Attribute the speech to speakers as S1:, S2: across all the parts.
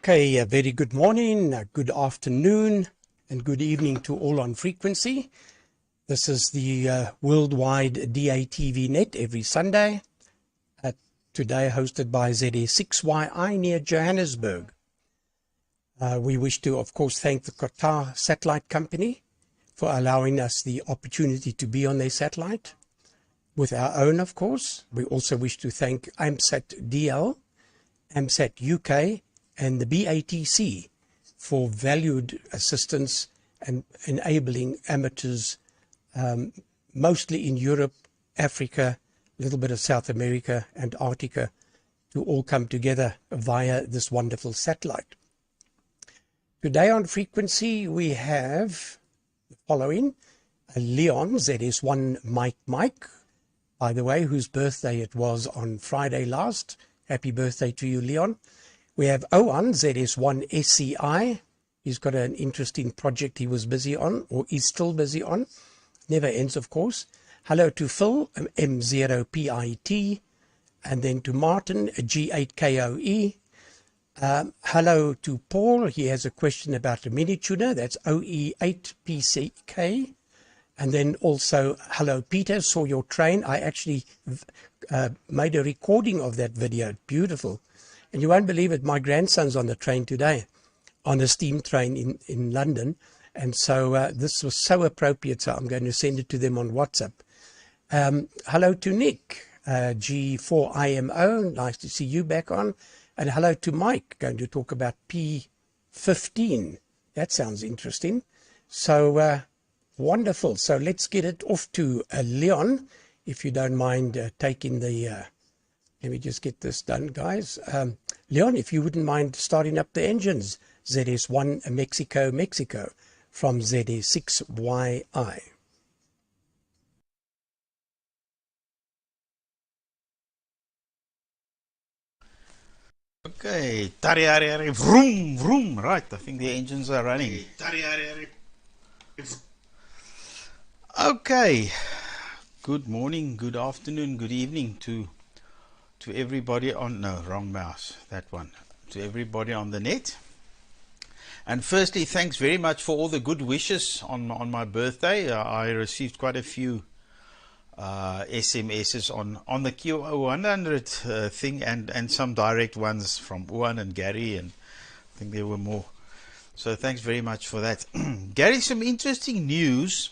S1: Okay, a very good morning, a good afternoon, and good evening to all on frequency. This is the worldwide DATV Net every Sunday. Today hosted by ZA6YI near Johannesburg. We wish to, of course, thank the Qatar Satellite Company for allowing us the opportunity to be on their satellite with our own, of course. We also wish to thank AMSAT DL, AMSAT UK, and the BATC for valued assistance and enabling amateurs, mostly in Europe, Africa, a little bit of South America, Antarctica, to all come together via this wonderful satellite. Today on frequency, we have the following. Leon, ZS1 Mike, by the way, whose birthday it was on Friday last. Happy birthday to you, Leon. We have Owen, ZS1 SCI. He's got an interesting project he was busy on, or is still busy on. Never ends, of course. Hello to Phil, M0PIT. And then to Martin, G8KOE. Hello to Paul. He has a question about the mini tuner. That's OE8PCK. And then also, hello Peter, saw your train. I actually made a recording of that video. Beautiful. And you won't believe it, my grandson's on the train today, on a steam train in London. And so this was so appropriate, so I'm going to send it to them on WhatsApp. Hello to Nick, G4IMO, nice to see you back on. And hello to Mike, going to talk about P15. That sounds interesting. So wonderful. So let's get it off to Leon, if you don't mind taking the... let me just get this done, guys. Leon, if you wouldn't mind starting up the engines. ZS1 Mexico from ZA6YI.
S2: Okay, tari vroom vroom. Right, I think the engines are running. Okay, good morning, good afternoon, good evening to everybody on, no, wrong mouse, that one, to everybody on the net. And firstly, thanks very much for all the good wishes on my birthday. I received quite a few SMSs on the QO-100 thing, and some direct ones from Owen and Gary, and I think there were more. So thanks very much for that. Gary, some interesting news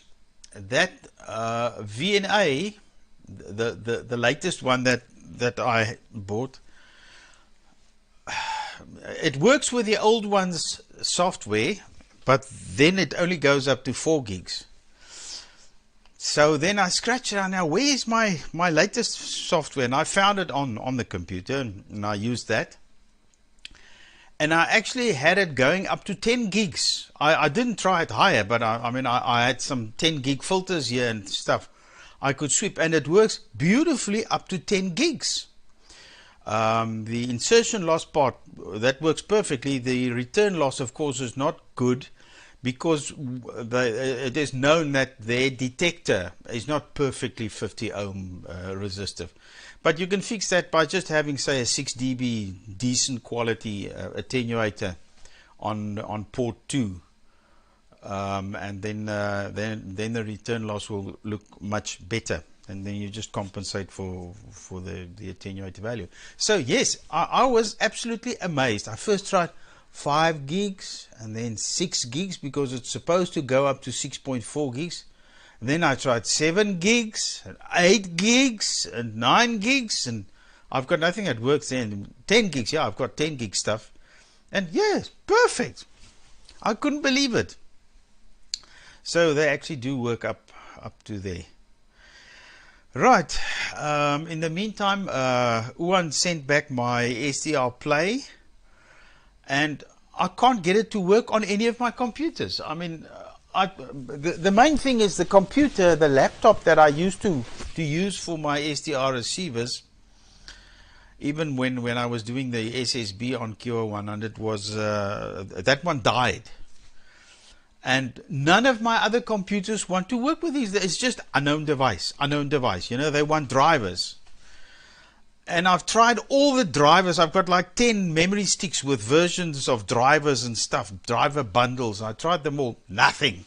S2: that VNA, the latest one that I bought, it works with the old one's software, but then it only goes up to 4 gigs. So then I scratched around, now where's my latest software? And I found it on the computer, and I used that. And I actually had it going up to 10 gigs. I didn't try it higher, but I had some 10 gig filters here and stuff I could sweep, and it works beautifully up to 10 gigs. The insertion loss part, that works perfectly. The return loss, of course, is not good because it is known that their detector is not perfectly 50 ohm resistive. But you can fix that by just having, say, a 6 dB decent quality attenuator on port 2. And then the return loss will look much better, and then you just compensate for the attenuated value. So yes, I was absolutely amazed. I first tried 5 gigs and then 6 gigs because it's supposed to go up to 6.4 gigs. And then I tried 7 gigs and 8 gigs and 9 gigs, and I've got nothing that works then. 10 gigs, yeah, I've got 10 gig stuff, and yes, perfect. I couldn't believe it. So they actually do work up to there. Right. In the meantime, Owen sent back my SDR Play, and I can't get it to work on any of my computers. I mean, the main thing is the computer, the laptop that I used to use for my SDR receivers, even when I was doing the SSB on QO-100, was that one died. And none of my other computers want to work with these. It's just unknown device. You know, they want drivers. And I've tried all the drivers. I've got like 10 memory sticks with versions of drivers and stuff, driver bundles. I tried them all. Nothing.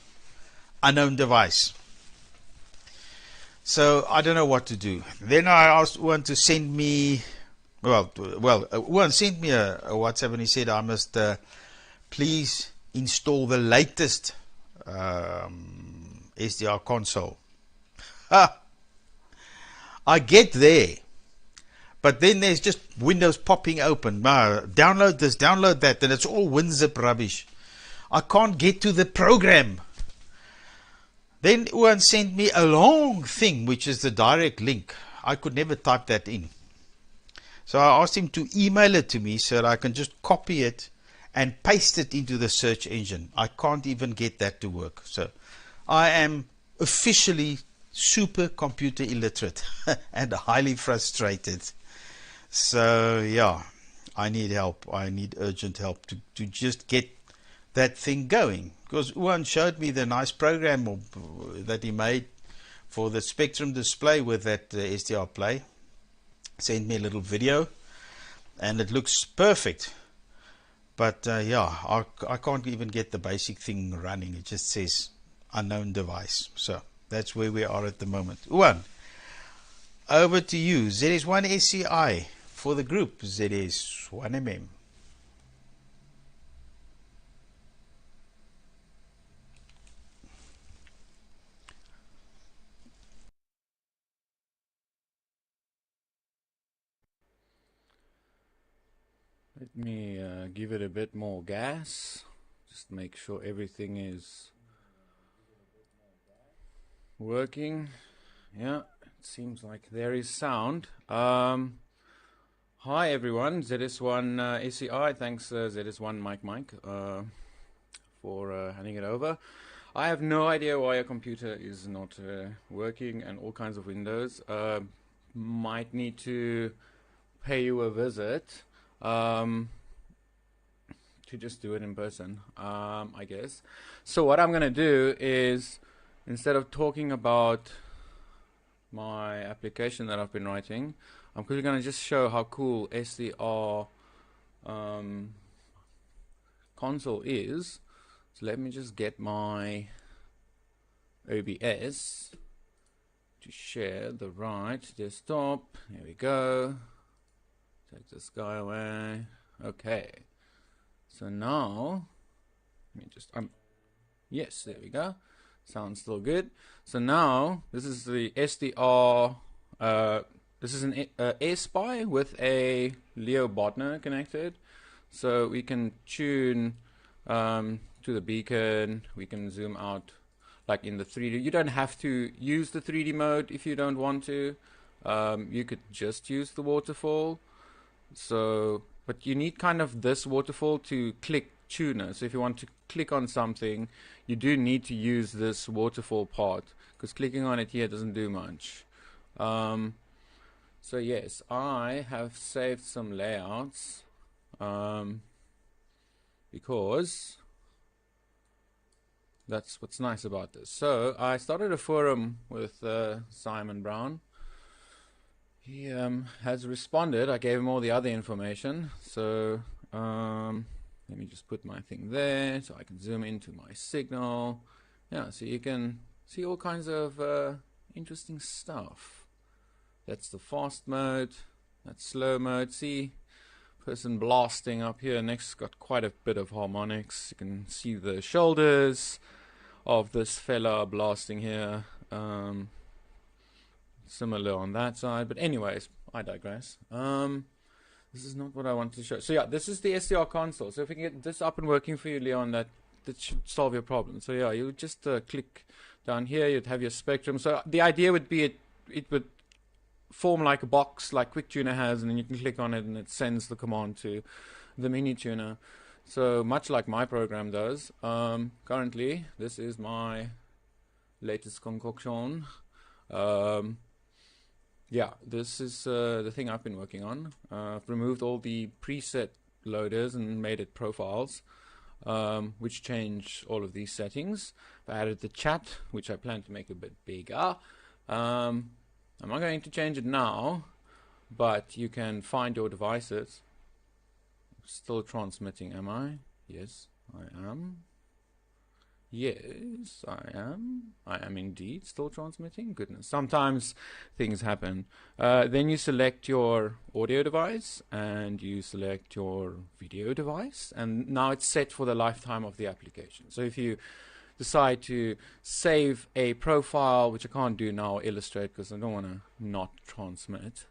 S2: Unknown device. So I don't know what to do. Then I asked Owen to send me, Owen sent me a WhatsApp, and he said I must please install the latest SDR console. I get there, but then there's just Windows popping open. Download this, download that, and it's all WinZip rubbish. I can't get to the program. Then Owen sent me a long thing, which is the direct link. I could never type that in. So I asked him to email it to me so that I can just copy it and paste it into the search engine. I can't even get that to work. So I am officially super computer illiterate and highly frustrated. So yeah, I need help. I need urgent help to just get that thing going. Because Owen showed me the nice program that he made for the Spectrum display with that SDR Play. Sent me a little video, and it looks perfect. But yeah, I can't even get the basic thing running. It just says unknown device. So that's where we are at the moment. Owen, over to you. ZS1 SCI for the group ZS1MM.
S3: Let me give it a bit more gas. Just make sure everything is working. Yeah, it seems like there is sound. Hi everyone, ZS1 SCI. Thanks ZS1 Mike for handing it over. I have no idea why your computer is not working and all kinds of windows. Might need to pay you a visit. To just do it in person, I guess. So what I'm gonna do is, instead of talking about my application that I've been writing, I'm quickly gonna just show how cool SDR console is. So let me just get my OBS to share the right desktop. Here we go. Take this guy away. Okay. So now, let me just, yes, there we go. Sounds still good. So now, this is the SDR, this is an AirSpy with a Leo Botner connected. So we can tune to the beacon, we can zoom out like in the 3D. You don't have to use the 3D mode if you don't want to. You could just use the waterfall. So, but you need kind of this waterfall to click tuner. So if you want to click on something, you do need to use this waterfall part, because clicking on it here doesn't do much. So yes, I have saved some layouts because that's what's nice about this. So I started a forum with Simon Brown. He has responded. I gave him all the other information. So let me just put my thing there so I can zoom into my signal. Yeah, so you can see all kinds of interesting stuff. That's the fast mode. That's slow mode. See, person blasting up here next got quite a bit of harmonics. You can see the shoulders of this fella blasting here. Similar on that side, but anyways, I digress. This is not what I want to show. So yeah, this is the SDR console. So if we can get this up and working for you, Leon, that should solve your problem. So yeah, you would just click down here, you'd have your spectrum. So the idea would be it would form like a box like QuickTuner has, and then you can click on it and it sends the command to the mini tuner. So much like my program does. Currently, this is my latest concoction. Yeah, this is the thing I've been working on. I've removed all the preset loaders and made it profiles, which change all of these settings. I've added the chat, which I plan to make a bit bigger. I'm not going to change it now, but you can find your devices. Still transmitting, am I? Yes, I am. Yes, I am. I am indeed still transmitting. Goodness, sometimes things happen. Then you select your audio device and you select your video device, and now it's set for the lifetime of the application. So if you decide to save a profile, which I can't do now, illustrate because I don't want to not transmit,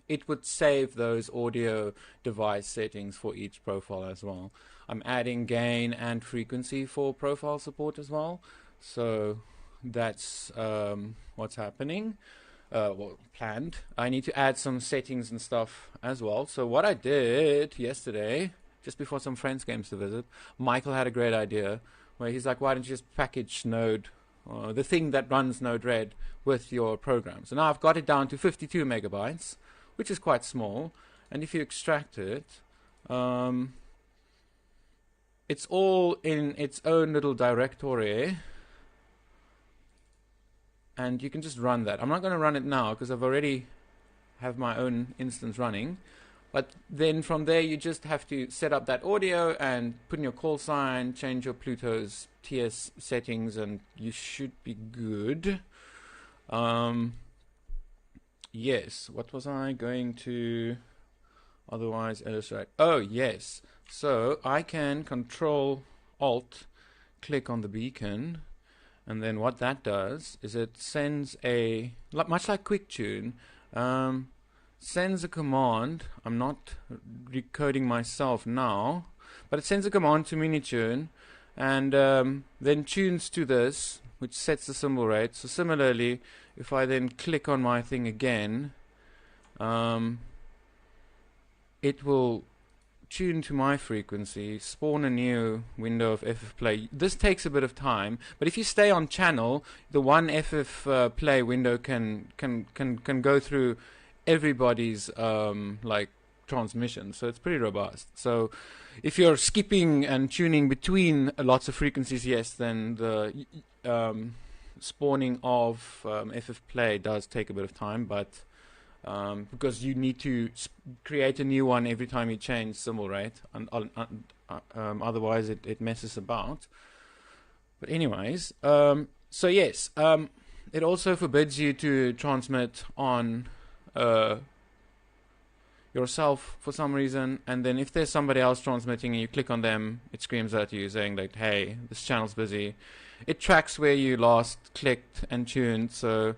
S3: it would save those audio device settings for each profile as well. I'm adding gain and frequency for profile support as well. So that's what's happening, well, planned. I need to add some settings and stuff as well. So what I did yesterday, just before some friends came to visit, Michael had a great idea where he's like, why don't you just package Node, the thing that runs Node-RED, with your program. So now I've got it down to 52 megabytes, which is quite small. And if you extract it, it's all in its own little directory, and you can just run that. I'm not going to run it now because I've already have my own instance running, but then from there you just have to set up that audio and put in your call sign, change your Pluto's TS settings, and you should be good. Yes, what was I going to otherwise illustrate? Oh yes, so I can Control Alt click on the beacon, and then what that does is it sends a, much like QuickTune, sends a command. I'm not recoding myself now, but it sends a command to Minitune, and then tunes to this, which sets the symbol rate. So similarly, if I then click on my thing again, it will tune to my frequency, spawn a new window of FF play. This takes a bit of time, but if you stay on channel, the one FF play window can go through everybody's like transmission, so it's pretty robust. So if you're skipping and tuning between lots of frequencies, yes, then the spawning of FF play does take a bit of time, but because you need to create a new one every time you change symbol rate, and otherwise it messes about. But anyways, so yes, it also forbids you to transmit on yourself for some reason, and then if there's somebody else transmitting and you click on them, it screams at you saying like, hey, this channel's busy. It tracks where you last clicked and tuned, so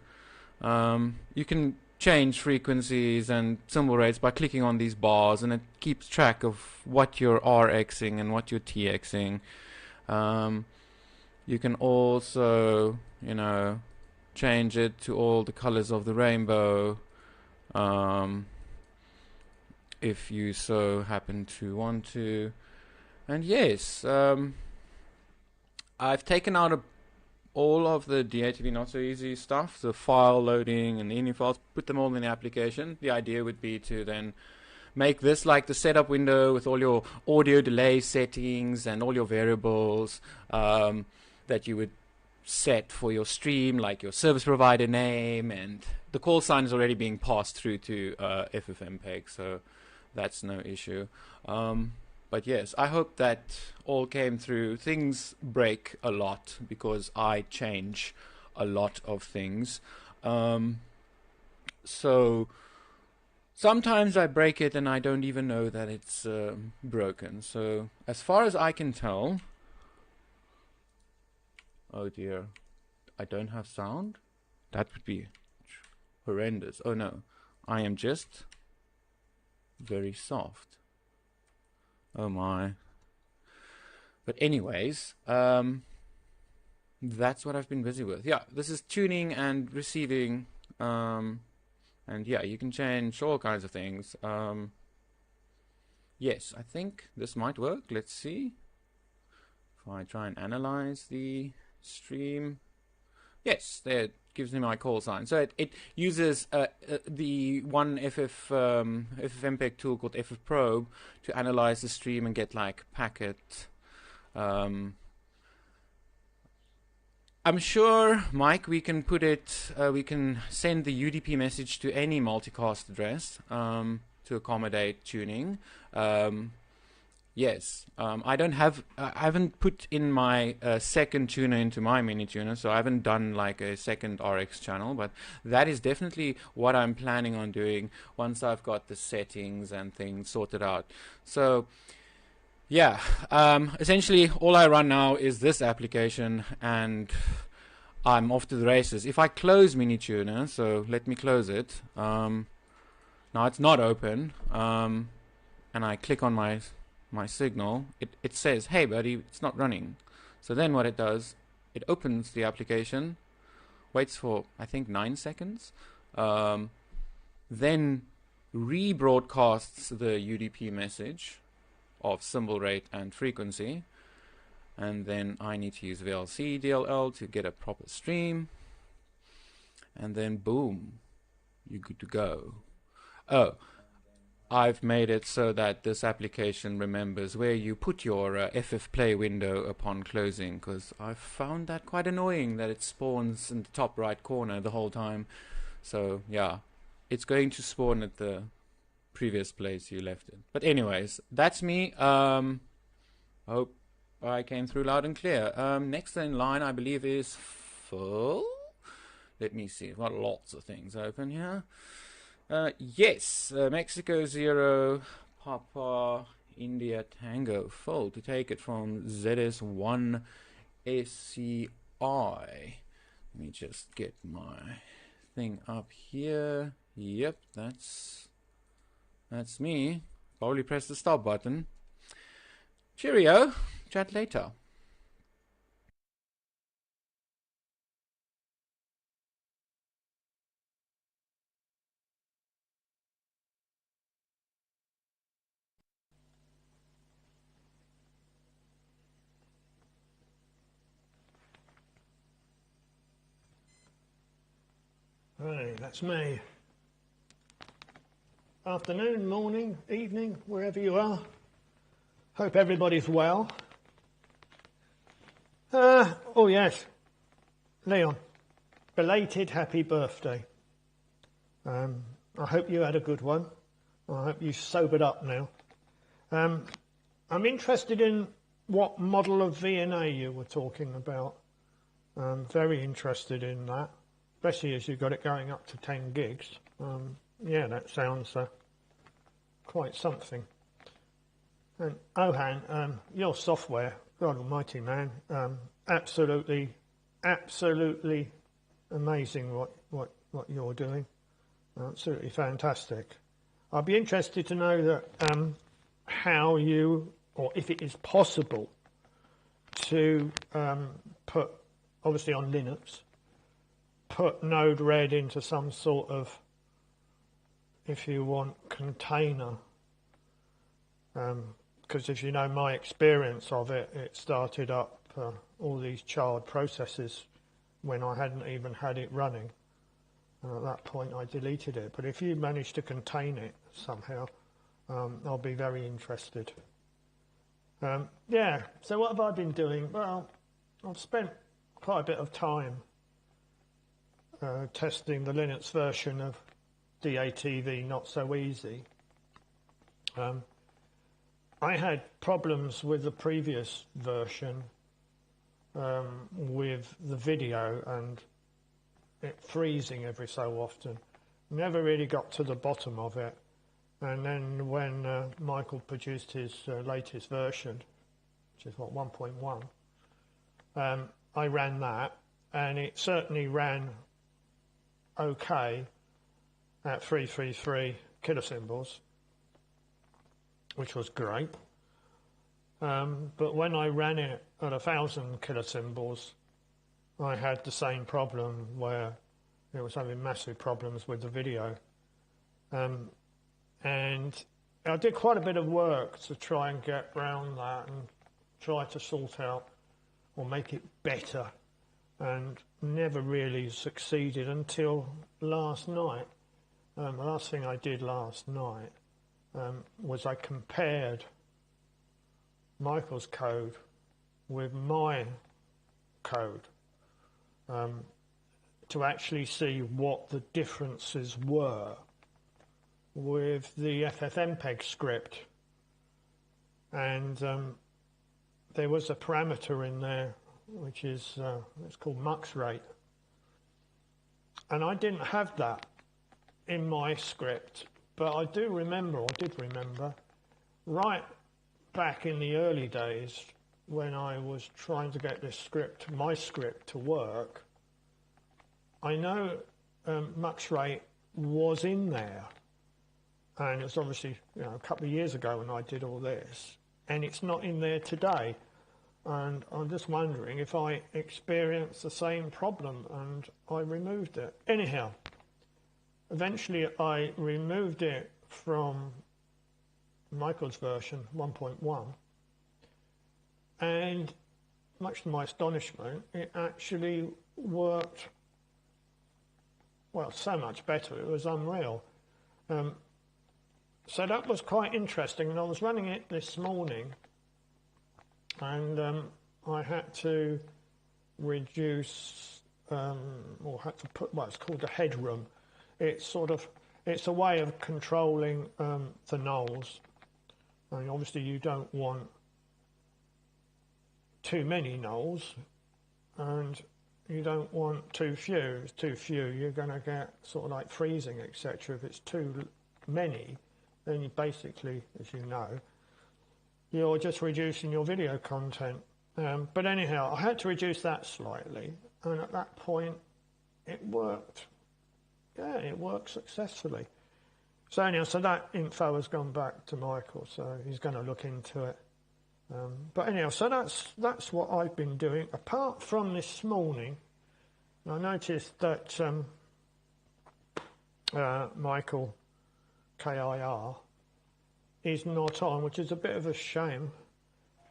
S3: you can change frequencies and symbol rates by clicking on these bars, and it keeps track of what you're RXing and what you're TXing. You can also, you know, change it to all the colors of the rainbow, if you so happen to want to. And yes, I've taken out all of the DATV Not So Easy stuff, the file loading and the ini files, put them all in the application. The idea would be to then make this like the setup window with all your audio delay settings and all your variables that you would set for your stream, like your service provider name, and the call sign is already being passed through to FFmpeg, so that's no issue. But yes, I hope that all came through. Things break a lot because I change a lot of things. So sometimes I break it and I don't even know that it's broken. So as far as I can tell, oh dear, I don't have sound? That would be horrendous. Oh no, I am just very soft. Oh my. But anyways, that's what I've been busy with. Yeah, this is tuning and receiving, and yeah, you can change all kinds of things. Yes, I think this might work. Let's see. If I try and analyze the stream. Yes, there it gives me my call sign. So it uses the one FFmpeg tool called FFprobe to analyze the stream and get like packet I'm sure, Mike, we can put it, we can send the UDP message to any multicast address to accommodate tuning. Yes, I haven't put in my second tuner into my mini tuner, so I haven't done like a second RX channel, but that is definitely what I'm planning on doing once I've got the settings and things sorted out. So yeah, essentially all I run now is this application and I'm off to the races. If I close mini tuner, so let me close it, now it's not open, and I click on my signal, it says, hey buddy, it's not running. So then what it does, it opens the application, waits for I think 9 seconds, then rebroadcasts the UDP message of symbol rate and frequency, and then I need to use VLC DLL to get a proper stream, and then boom, you're good to go. Oh, I've made it so that this application remembers where you put your FF play window upon closing, because I've found that quite annoying that it spawns in the top right corner the whole time. So yeah, it's going to spawn at the previous place you left it. But anyways, that's me. Hope I came through loud and clear. Next in line, I believe, is full. Let me see. I've got lots of things open here. Yes, Mexico 0, Papa India Tango full to take it from ZS1 SCI. Let me just get my thing up here. Yep, that's me. Probably press the stop button. Cheerio. Chat later.
S4: Right, that's me. Afternoon, morning, evening, wherever you are. Hope everybody's well. Oh yes, Leon, belated happy birthday. I hope you had a good one. I hope you sobered up now. I'm interested in what model of VNA you were talking about. I'm very interested in that, especially as you've got it going up to 10 gigs. Yeah, that sounds quite something. And Ohan, your software, God almighty man, absolutely amazing what you're doing. Absolutely fantastic. I'd be interested to know that how you, or if it is possible to put, obviously on Linux, put Node-RED into some sort of, if you want, container. Because if you know my experience of it, it started up all these child processes when I hadn't even had it running. And at that point I deleted it. But if you manage to contain it somehow, I'll be very interested. Yeah, so what have I been doing? Well, I've spent quite a bit of time testing the Linux version of DATV Not So Easy. I had problems with the previous version with the video and it freezing every so often. Never really got to the bottom of it. And then when Michael produced his latest version, which is what, 1.1, I ran that, and it certainly ran okay at 333 kilosymbols, which was great. But when I ran it at 1,000 kilosymbols, I had the same problem where it was having massive problems with the video. And I did quite a bit of work to try and get around that and try to sort out or make it better, and never really succeeded until last night. The last thing I did last night was I compared Michael's code with my code, to actually see what the differences were with the FFmpeg script. And there was a parameter in there which is it's called mux rate, and I didn't have that in my script, but I did remember right back in the early days when I was trying to get this script, my script, to work. I know mux rate was in there, and it was obviously, you know, a couple of years ago when I did all this, and it's not in there today. And I'm just wondering if I experienced the same problem and I removed it. Anyhow, eventually I removed it from Michael's version 1.1, and much to my astonishment, it actually worked, well, so much better. It was unreal. So that was quite interesting, and I was running it this morning, and I had to reduce, or had to put, well, it's called a headroom. It's a way of controlling the nulls. I mean, obviously you don't want too many nulls, and you don't want too few. If it's too few, you're going to get sort of like freezing, etc. If it's too many, then you basically, as you know, you're just reducing your video content. But anyhow, I had to reduce that slightly, and at that point it worked. Yeah, it worked successfully. So anyhow, so that info has gone back to Michael, so he's going to look into it. But anyhow, so that's what I've been doing. Apart from this morning, I noticed that Michael, KIR, is not on, which is a bit of a shame,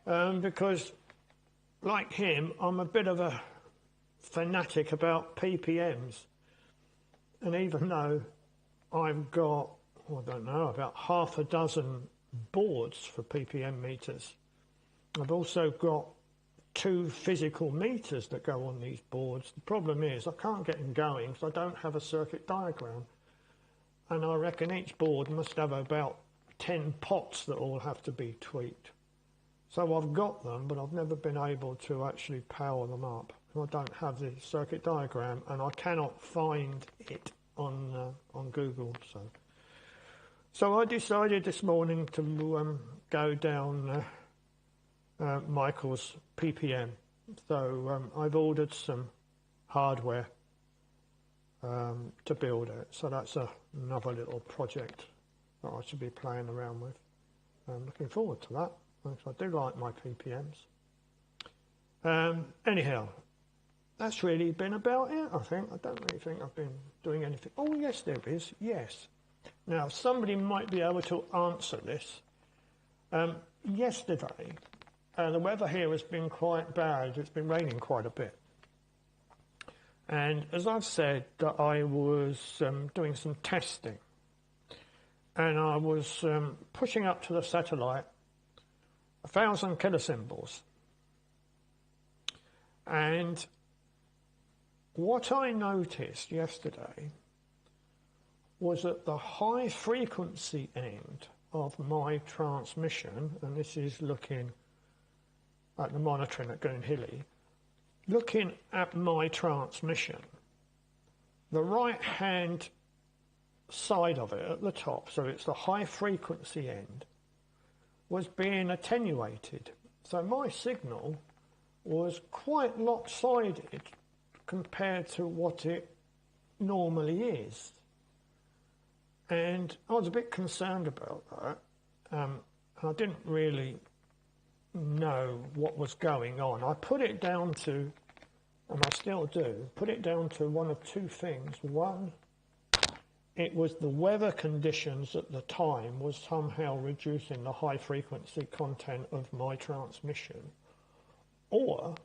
S4: because like him, I'm a bit of a fanatic about PPMs. And even though I've got, I don't know, about half a dozen boards for PPM meters, I've also got 2 physical meters that go on these boards. The problem is I can't get them going because I don't have a circuit diagram. And I reckon each board must have about 10 pots that all have to be tweaked. So I've got them, but I've never been able to actually power them up. I don't have the circuit diagram, and I cannot find it on Google. So I decided this morning to go down Michael's PPM. So I've ordered some hardware to build it. So that's another little project that I should be playing around with. I'm looking forward to that, because I do like my PPMs. Anyhow, that's really been about it, I think. I don't really think I've been doing anything. Oh, yes, there is. Yes. Now, somebody might be able to answer this. Yesterday, the weather here has been quite bad. It's been raining quite a bit. And as I've said, that I was doing some testing. And I was pushing up to the satellite 1,000 kilosymbols. And what I noticed yesterday was that the high frequency end of my transmission, and this is looking at the monitoring at Goonhilly, looking at my transmission, the right hand side of it at the top, so it's the high frequency end, was being attenuated. So my signal was quite lopsided compared to what it normally is. And I was a bit concerned about that. And I didn't really know what was going on. I put it down to, and I still do, put it down to one of 2 things. One, it was the weather conditions at the time was somehow reducing the high frequency content of my transmission, or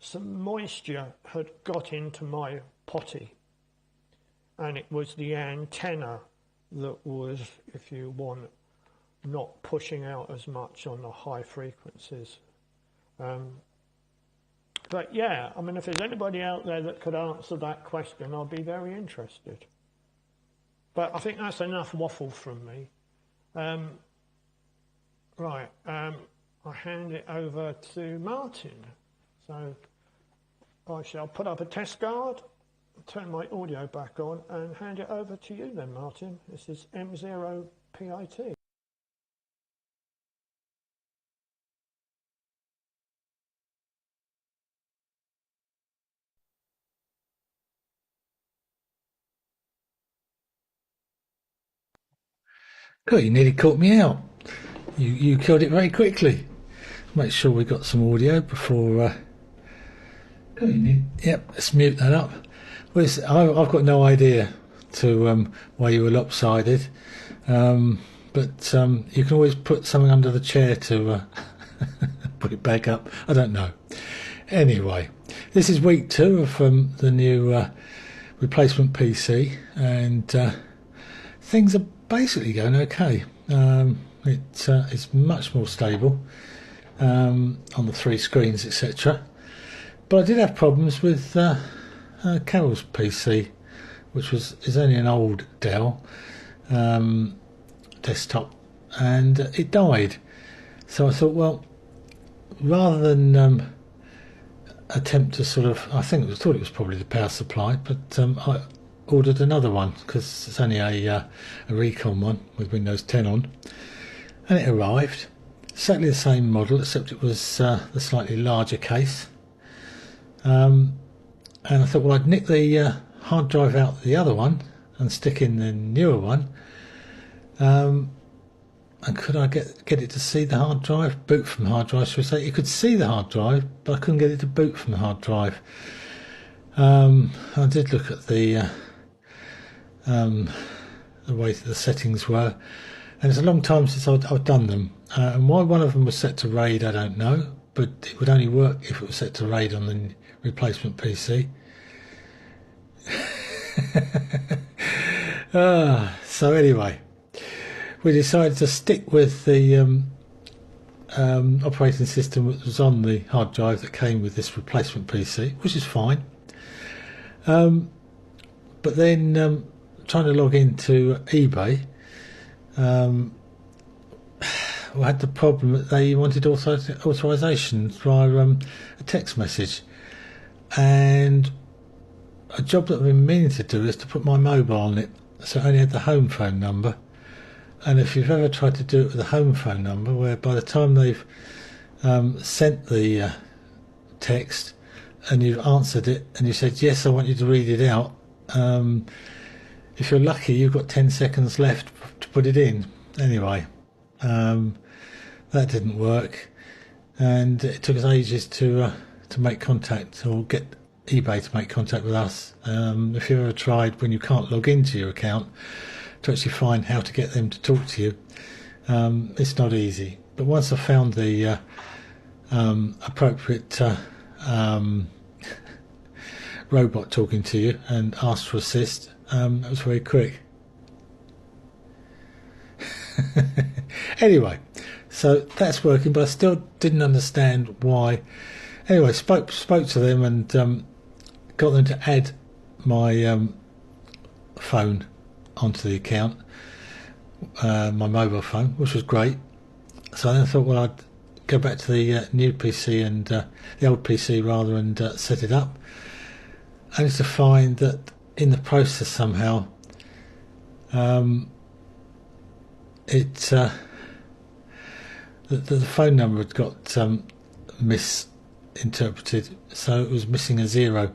S4: some moisture had got into my potty, and it was the antenna that was, if you want, not pushing out as much on the high frequencies. But yeah, I mean, if there's anybody out there that could answer that question, I'd be very interested. But I think that's enough waffle from me. Right, I hand it over to Martin. So I shall put up a test guard, turn my audio back on, and hand it over to you then, Martin. This is M0PIT.
S5: God, you nearly caught me out. You killed it very quickly. Make sure we got some audio before. Yep, let's mute that up. Well, I've got no idea to why you were lopsided, but you can always put something under the chair to put it back up. I don't know. Anyway, this is week 2 of the new replacement PC, and things are basically going okay. It's much more stable on the 3 screens, etc. But I did have problems with Carol's PC, which is only an old Dell desktop, and it died. So I thought, well, rather than attempt to sort of, I thought it was probably the power supply, but I ordered another one because it's only a Recon one with Windows 10 on, and it arrived. Exactly the same model, except it was the slightly larger case. And I thought, well, I'd nick the hard drive out the other one and stick in the newer one. And could I get it to see the hard drive? Boot from the hard drive, should we say. It could see the hard drive, but I couldn't get it to boot from the hard drive. I did look at the way that the settings were, and it's a long time since I've done them. And why one of them was set to RAID, I don't know, but it would only work if it was set to RAID on the replacement PC. So anyway, we decided to stick with the operating system that was on the hard drive that came with this replacement PC, which is fine. But then trying to log into eBay, we had the problem that they wanted authorization via a text message, and a job that I've been meaning to do is to put my mobile on it, so it only had the home phone number. And if you've ever tried to do it with a home phone number, where by the time they've sent the text and you've answered it and you said, yes, I want you to read it out, if you're lucky, you've got 10 seconds left to put it in. Anyway, that didn't work, and it took us ages to make contact, or get eBay to make contact with us. If you've ever tried, when you can't log into your account, to actually find how to get them to talk to you, it's not easy. But once I found the appropriate robot talking to you and asked for assist, it was very quick. Anyway, so that's working, but I still didn't understand why. Anyway, spoke to them and got them to add my phone onto the account, my mobile phone, which was great. So I then thought, well, I'd go back to the new PC and the old PC rather, and set it up. Only to find that in the process somehow the phone number had got misinterpreted, so it was missing a 0.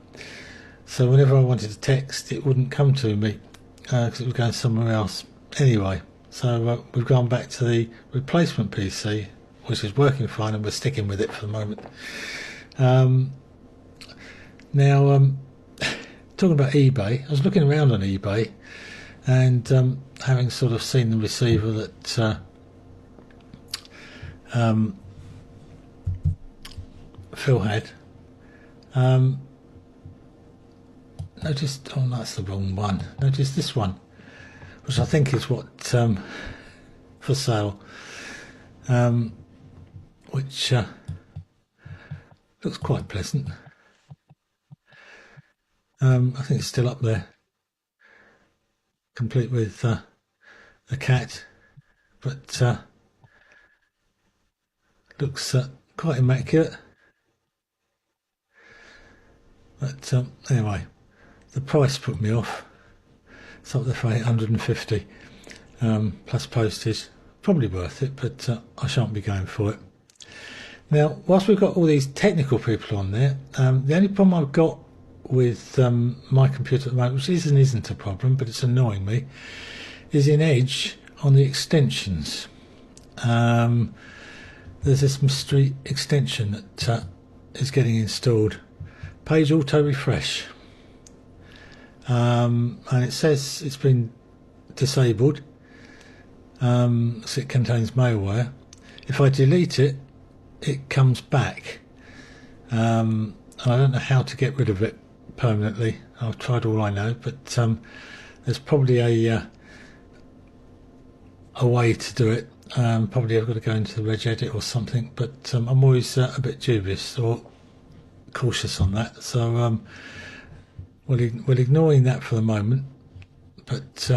S5: So whenever I wanted to text, it wouldn't come to me because it was going somewhere else. Anyway, so we've gone back to the replacement PC, which is working fine, and we're sticking with it for the moment. Now, talking about eBay, I was looking around on eBay, and having sort of seen the receiver that Phil had, noticed, oh, that's the wrong one. Noticed this one, which I think is what for sale, which looks quite pleasant. I think it's still up there, complete with a cat, but looks quite immaculate. But anyway, the price put me off. It's up there for 850 plus postage. Probably worth it, but I shan't be going for it. Now, whilst we've got all these technical people on there, the only problem I've got with my computer at the moment, which isn't a problem, but it's annoying me, is in Edge on the extensions. There's this mystery extension that is getting installed. Page auto refresh. And it says it's been disabled, so it contains malware. If I delete it, it comes back. And I don't know how to get rid of it permanently. I've tried all I know, but there's probably a way to do it. Probably I've got to go into the regedit or something, but I'm always a bit dubious or cautious on that. So we're ignoring that for the moment, but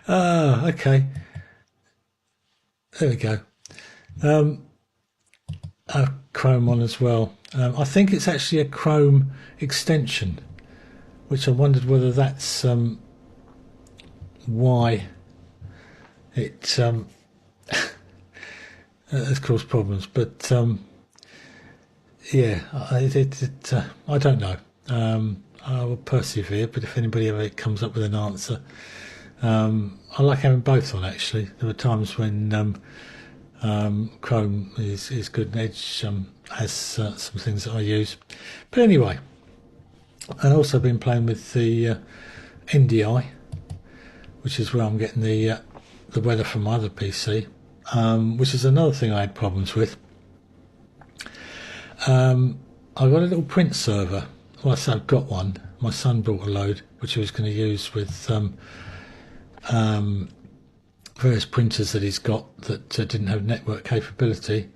S5: okay, there we go. I have Chrome on as well. I think it's actually a Chrome extension, which I wondered whether that's why it has caused problems. But yeah, I don't know. I will persevere, but if anybody ever comes up with an answer, I like having both on. Actually, there are times when Chrome is good and Edge has some things that I use. But anyway, I've also been playing with the NDI, which is where I'm getting the weather from my other PC, which is another thing I had problems with. I've got a little print server. Well, I say I've got one. My son brought a load, which he was going to use with various printers that he's got that didn't have network capability.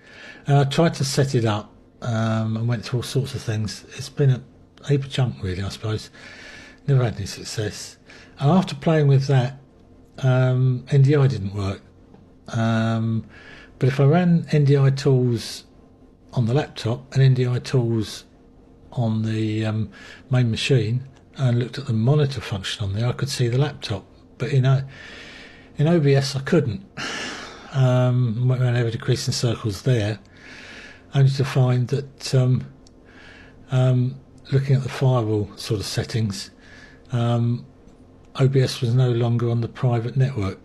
S5: And I tried to set it up and went through all sorts of things. It's been a heap of junk, really, I suppose. Never had any success. And after playing with that, NDI didn't work. But if I ran NDI tools on the laptop and NDI tools on the main machine and looked at the monitor function on there, I could see the laptop. But in OBS I couldn't. Went around ever decreasing circles there, only to find that looking at the firewall sort of settings, OBS was no longer on the private network.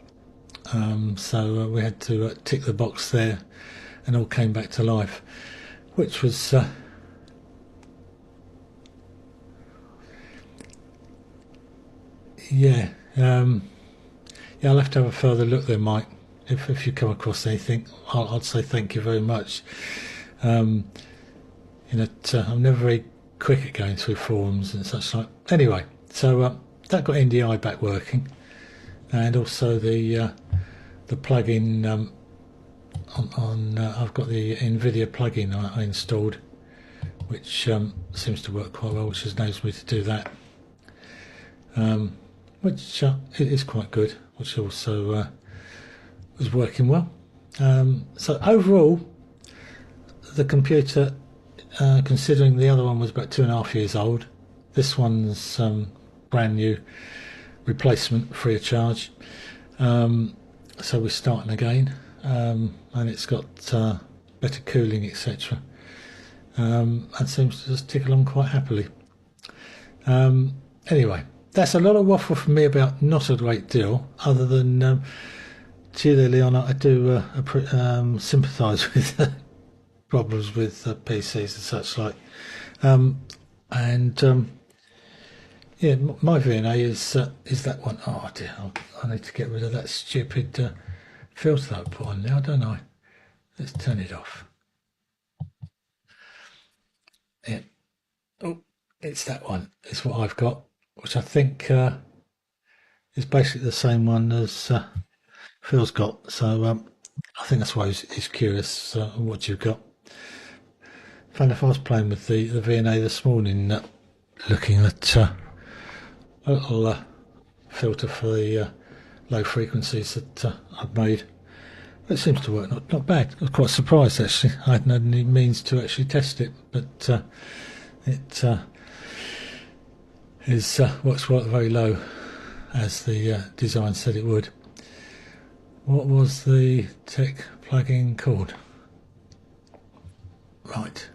S5: So we had to tick the box there, and all came back to life, which was yeah, I'll have to have a further look there, Mike. If you come across anything, I'd say thank you very much. I'm never very quick at going through forums and such like. Anyway, so that got NDI back working, and also the plugin on I've got the NVIDIA plugin I installed, which seems to work quite well, which enables me to do that, which it is quite good, which also was working well. So overall, the computer, considering the other one was about 2.5 years old, this one's brand new replacement, free of charge. So we're starting again, and it's got better cooling, etc. And seems to just tick along quite happily. Anyway, that's a lot of waffle from me about not a great deal, other than gee there, Leon, I do sympathise with problems with PCs and such like. Yeah, my VNA is that one. Oh dear, I need to get rid of that stupid filter that I put on now, don't I? Let's turn it off. Yeah. Oh, it's that one. It's what I've got, which I think is basically the same one as Phil's got. So I think that's why he's curious what you've got. Found if I was playing with the VNA this morning, looking at a little filter for the low frequencies that I've made. It seems to work not bad. I was quite surprised actually. I hadn't had any means to actually test it, but it works right very low, as the design said it would. What was the tech plugin called? Right.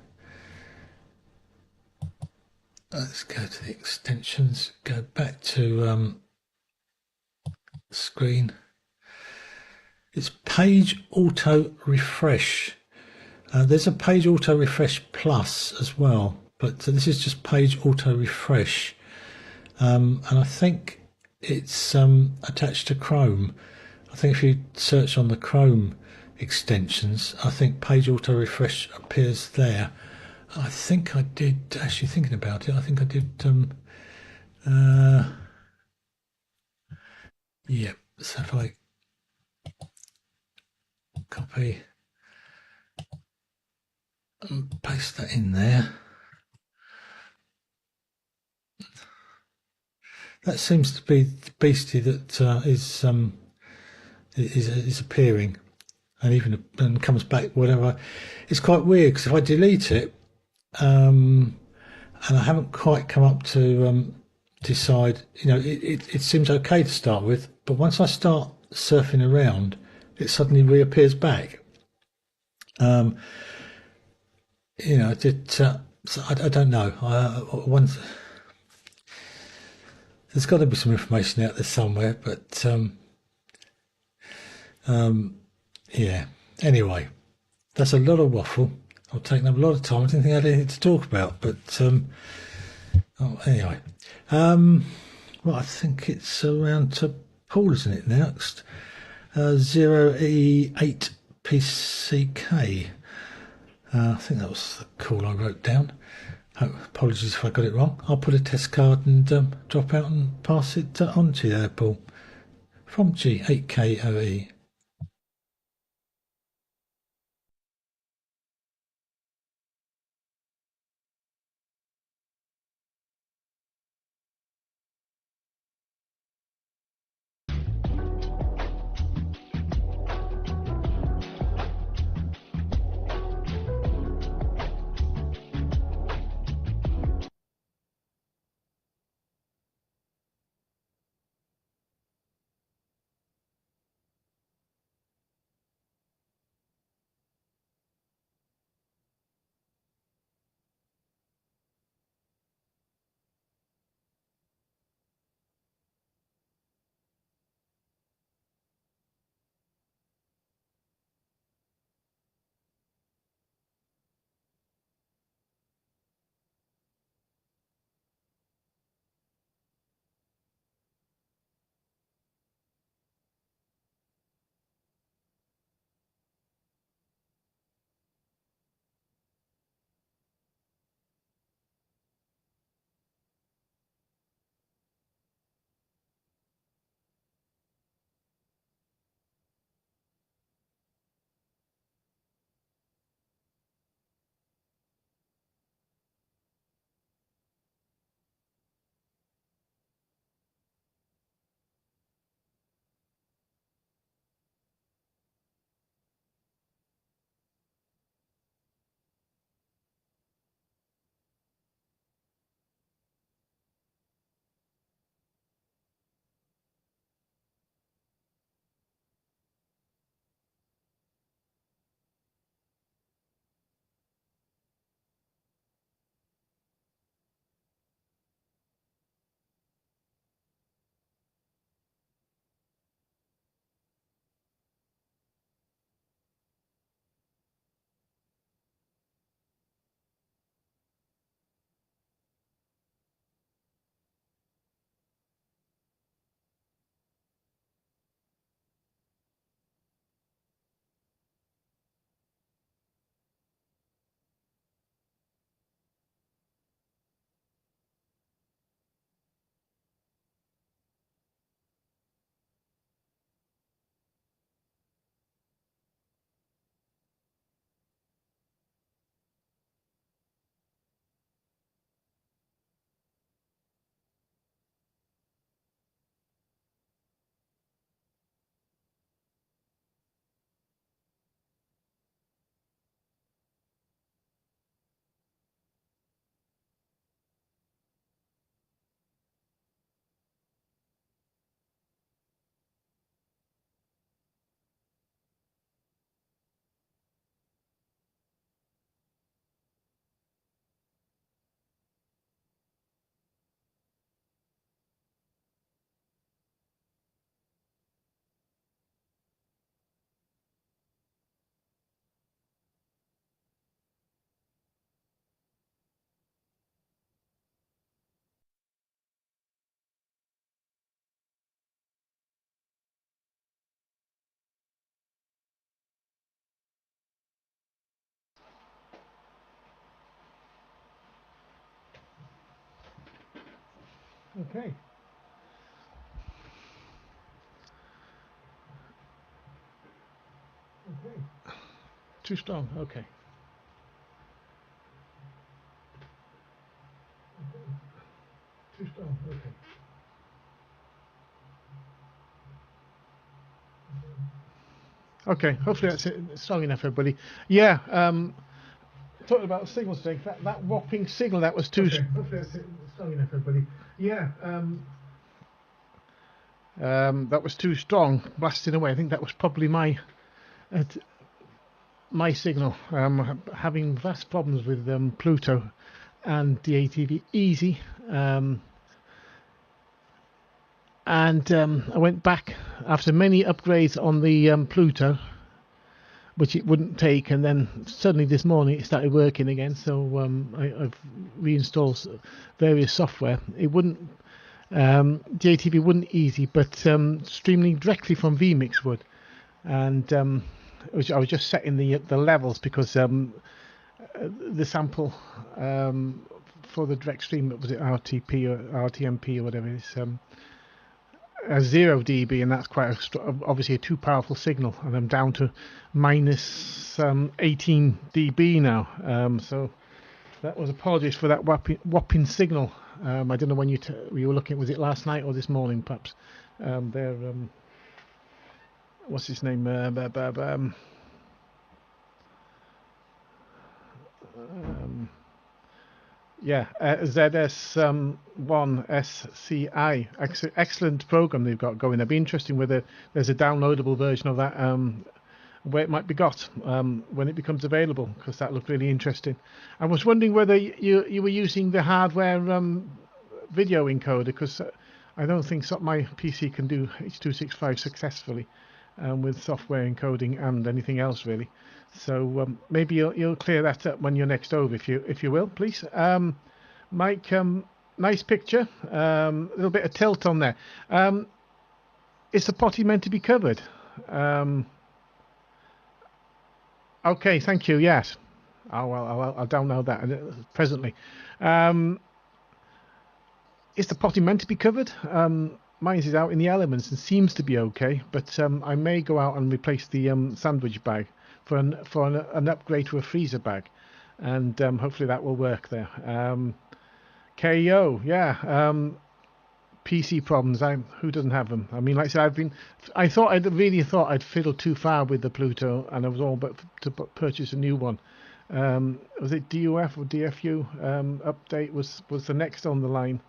S5: Let's go to the extensions. Go back to screen. It's page auto refresh. There's a page auto refresh plus as well, but this is just page auto refresh, and I think it's attached to Chrome. I think if you search on the Chrome extensions, I think page auto refresh appears there. I think I did, actually thinking about it, I think I did yeah, so if I copy and paste that in there, that seems to be the beastie that is appearing, and even and comes back whatever. It's quite weird because if I delete it, and I haven't quite come up to decide, it seems okay to start with, but once I start surfing around, it suddenly reappears back. So I don't know. There's got to be some information out there somewhere, but yeah. Anyway, that's a lot of waffle. I've taken up a lot of time. I didn't think I had anything to talk about, but anyway. Well, I think it's around to Paul, isn't it, next? 0E8PCK. I think that was the call I wrote down. Apologies if I got it wrong. I'll put a test card and drop out and pass it on to you there, Paul. From G8KOE.
S4: Okay. Okay. Too strong. Okay. Too strong. Okay. Okay. Hopefully that's strong enough, everybody. Yeah. Talking about signals today. That whopping signal that was too. Okay. Hopefully that's strong enough, everybody. Yeah. That was too strong, blasting away. I think that was probably my signal. Having vast problems with Pluto and DATV Easy, and I went back after many upgrades on the Pluto, which it wouldn't take, and then suddenly this morning it started working again. So I've reinstalled various software. It wouldn't. DATV wouldn't easy, but streaming directly from vMix would, and I was just setting the levels because the sample for the direct stream, was it RTP or RTMP or whatever it is, 0 dB, and that's quite obviously a too powerful signal, and I'm down to minus 18 dB now. So that was, apologies for that whopping signal. I don't know when you were looking, was it last night or this morning perhaps? What's his name? Yeah, ZS1SCI. Excellent program they've got going. It'd be interesting whether there's a downloadable version of that, where it might be got when it becomes available, because that looked really interesting. I was wondering whether you were using the hardware video encoder, because I don't think my PC can do H.265 successfully with software encoding and anything else really. So maybe you'll clear that up when you're next over, if you will, please. Mike, nice picture. A little bit of tilt on there. Is the potty meant to be covered? Okay, thank you. Yes. I'll download that presently. Is the potty meant to be covered? Mine is out in the elements and seems to be okay, but I may go out and replace the sandwich bag for an upgrade to a freezer bag, and hopefully that will work there. KO, yeah. PC problems. Who doesn't have them? I mean, like I said, I really thought I'd fiddled too far with the Pluto, and I was all but to purchase a new one. Was it DUF or DFU update was the next on the line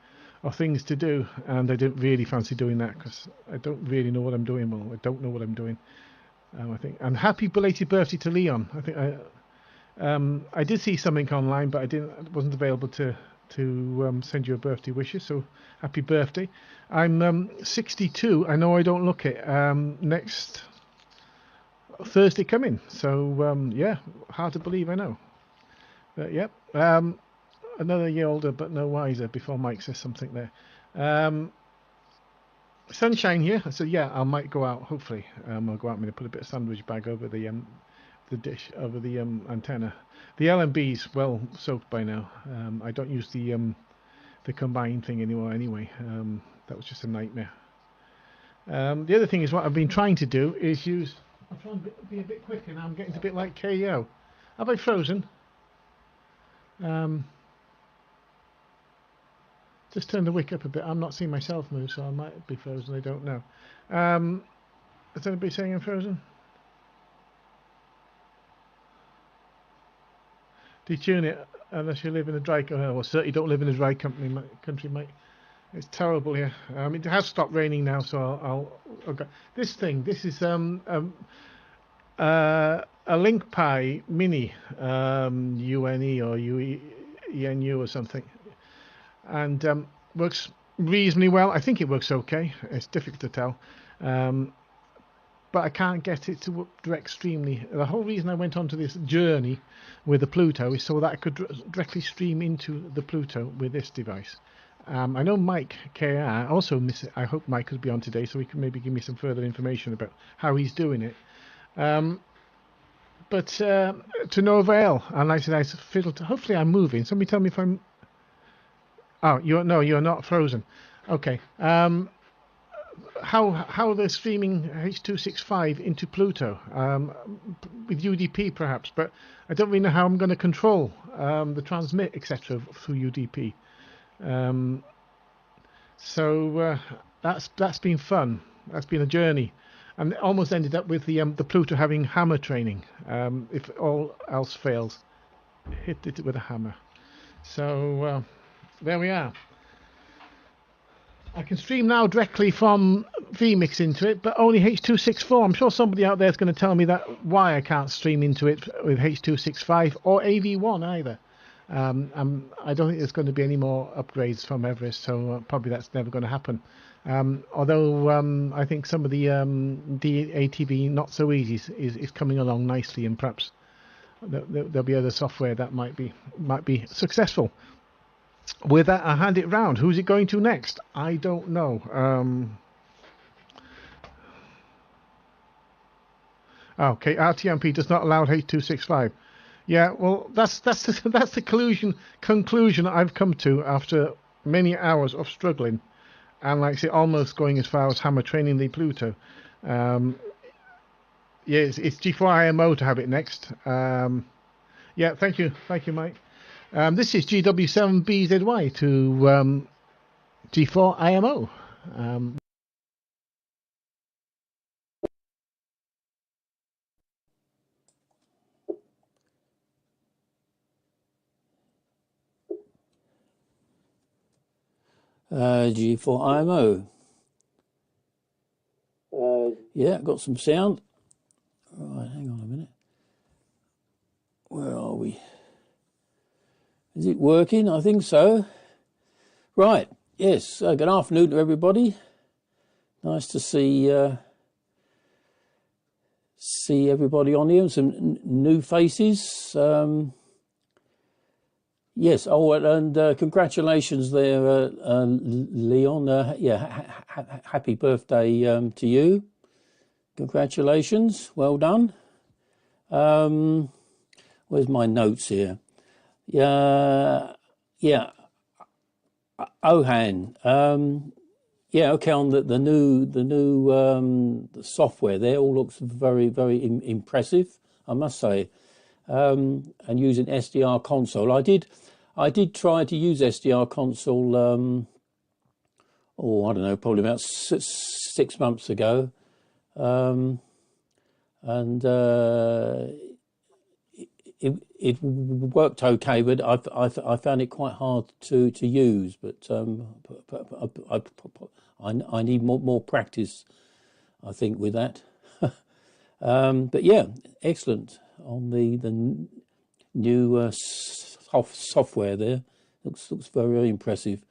S4: of things to do, and I didn't really fancy doing that because I don't really know what I'm doing. Well, I don't know what I'm doing. I think. And happy belated birthday to Leon. I think I did see something online, but I wasn't available to send you a birthday wishes. So happy birthday. I'm 62. I know I don't look it. Next Thursday coming. So yeah, hard to believe. I know. But yep. Another year older, but no wiser. Before Mike says something there. Sunshine here. I said, yeah, I might go out. Hopefully, I'll go out. I'm going to put a bit of sandwich bag over the dish, over the antenna. The LMB's well soaked by now. I don't use the combined thing anymore. Anyway, that was just a nightmare. The other thing is, what I've been trying to do is use. I'm trying to be a bit quicker now. I'm getting a bit like KO. Have I frozen? Just turn the wick up a bit. I'm not seeing myself move, so I might be frozen. I don't know. Is anybody saying I'm frozen? Detune it unless you live in a dry country. Well, certainly don't live in a dry country, mate. It's terrible here. It has stopped raining now, so I'll go. This is a Link Pi Mini, UNE or UENU or something, and works reasonably well. I think it works okay. It's difficult to tell, but I can't get it to work direct streamly. The whole reason I went onto this journey with the Pluto is so that I could directly stream into the Pluto with this device. I know Mike KR also miss it. I hope Mike could be on today so he can maybe give me some further information about how he's doing it. But to no avail. And like I said, I fiddled. Hopefully I'm moving. Somebody tell me if I'm... Oh, you're not frozen. Okay. How they're streaming H.265 into Pluto with UDP perhaps, but I don't really know how I'm going to control the transmit etc. through UDP. So that's been fun. That's been a journey, and it almost ended up with the Pluto having hammer training. If all else fails, hit it with a hammer. So there we are. I can stream now directly from vMix into it, but only H.264. I'm sure somebody out there is going to tell me that why I can't stream into it with H.265 or AV1 either. I don't think there's going to be any more upgrades from Everest, so probably that's never going to happen. Although I think some of the DATV not so easy is coming along nicely, and perhaps there'll be other software that might be successful. With that, I hand it round. Who's it going to next? I don't know. Okay, RTMP does not allow H.265. Yeah, well, that's the conclusion I've come to after many hours of struggling, and like I say, almost going as far as hammer training the Pluto. Yeah, it's G4IMO to have it next. Yeah, thank you, Mike. This is GW7BZY to G4IMO.
S6: G4IMO. Yeah, got some sound. Right, hang on a minute. Where are we? Is it working? I think so. Right, yes. Good afternoon to everybody. Nice to see everybody on here. Some new faces. Yes. Oh, and congratulations there, Leon. Yeah, happy birthday to you. Congratulations. Well done. Where's my notes here? Yeah. Ohan. Yeah, okay. On the new software there, all looks very, very impressive, I must say. And using SDR console, I did try to use SDR console. I don't know, probably about 6 months ago, and it worked okay, but I found it quite hard to use. But I need more practice, I think, with that. But yeah, excellent on the new software there. Looks very, very impressive.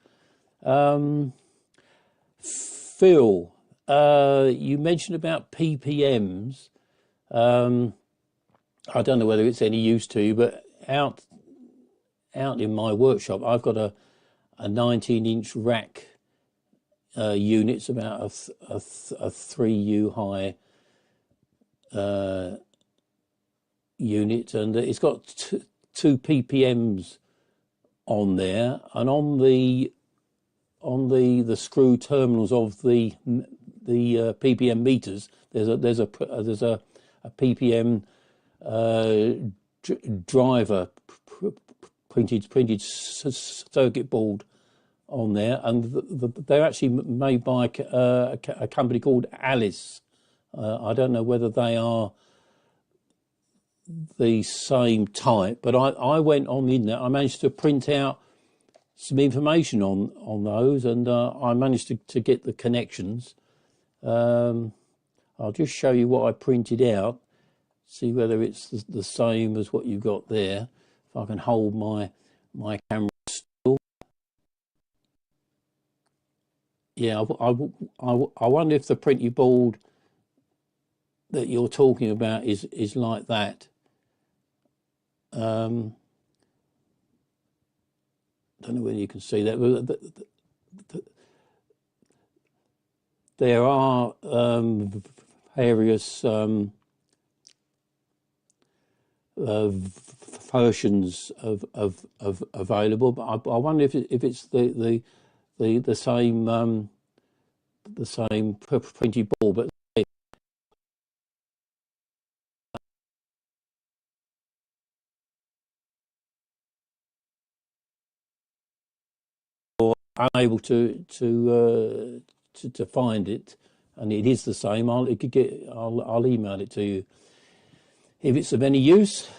S6: Phil, you mentioned about PPMs. I don't know whether it's any use to you, but out in my workshop, I've got a 19-inch rack unit. It's about a 3U high unit, and it's got two PPMs on there, and on the screw terminals of the PPM meters, there's a PPM driver printed circuit board on there, and they're actually made by a company called Alice. I don't know whether they are the same type, but I went on the internet. I managed to print out some information on those, and I managed to get the connections. I'll just show you what I printed out, see whether it's the same as what you've got there. If I can hold my camera still. Yeah, I wonder if the printed board that you're talking about is like that. Don't know whether you can see that, but there are various versions of available, but I wonder if it's the the same printed board, but unable to find it, and it is the same. I'll email it to you if it's of any use.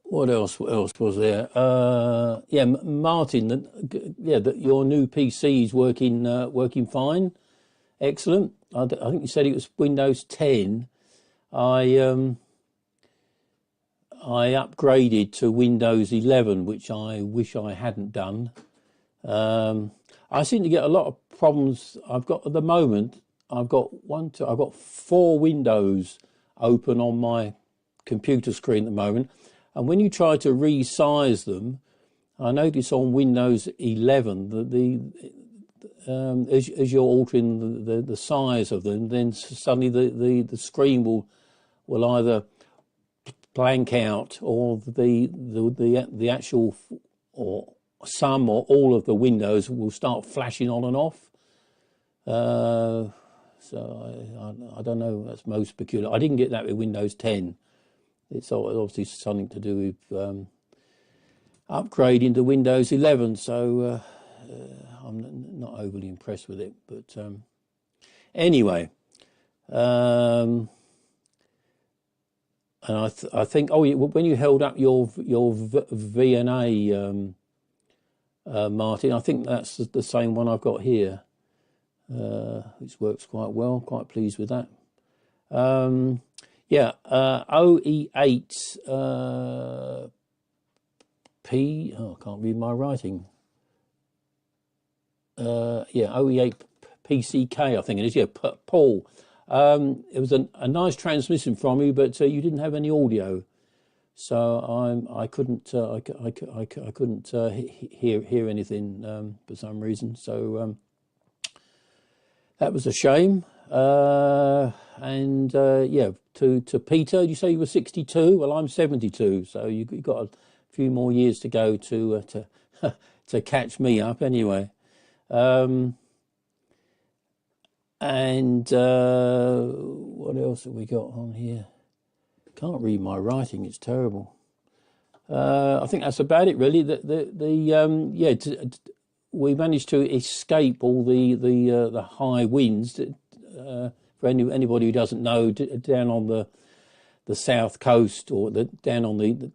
S6: What else was there? Yeah, Martin. Your new PC is working fine. Excellent. I think you said it was Windows 10. I upgraded to Windows 11, which I wish I hadn't done. I seem to get a lot of problems. I've got at the moment. I've got 4 windows open on my computer screen at the moment, and when you try to resize them, I notice on Windows 11 that as you're altering the size of them, then suddenly the screen will either blank out, or the actual, or some or all of the windows will start flashing on and off. So I don't know. That's most peculiar. I didn't get that with Windows 10. It's obviously something to do with upgrading to Windows 11. So I'm not overly impressed with it. But anyway. And I think, when you held up your VNA, Martin, I think that's the same one I've got here, which works quite well. Quite pleased with that. OE8 P. Oh, I can't read my writing. OE8 PCK, I think it is. Yeah, Paul. It was a nice transmission from you, but you didn't have any audio, so I couldn't hear anything for some reason. So that was a shame. To Peter, did you say you were 62? Well, I'm 72, so you've got a few more years to go to catch me up anyway. What else have we got on here? Can't read my writing; it's terrible. I think that's about it, really. We managed to escape all the high winds. For anybody who doesn't know, down on the south coast, or down on the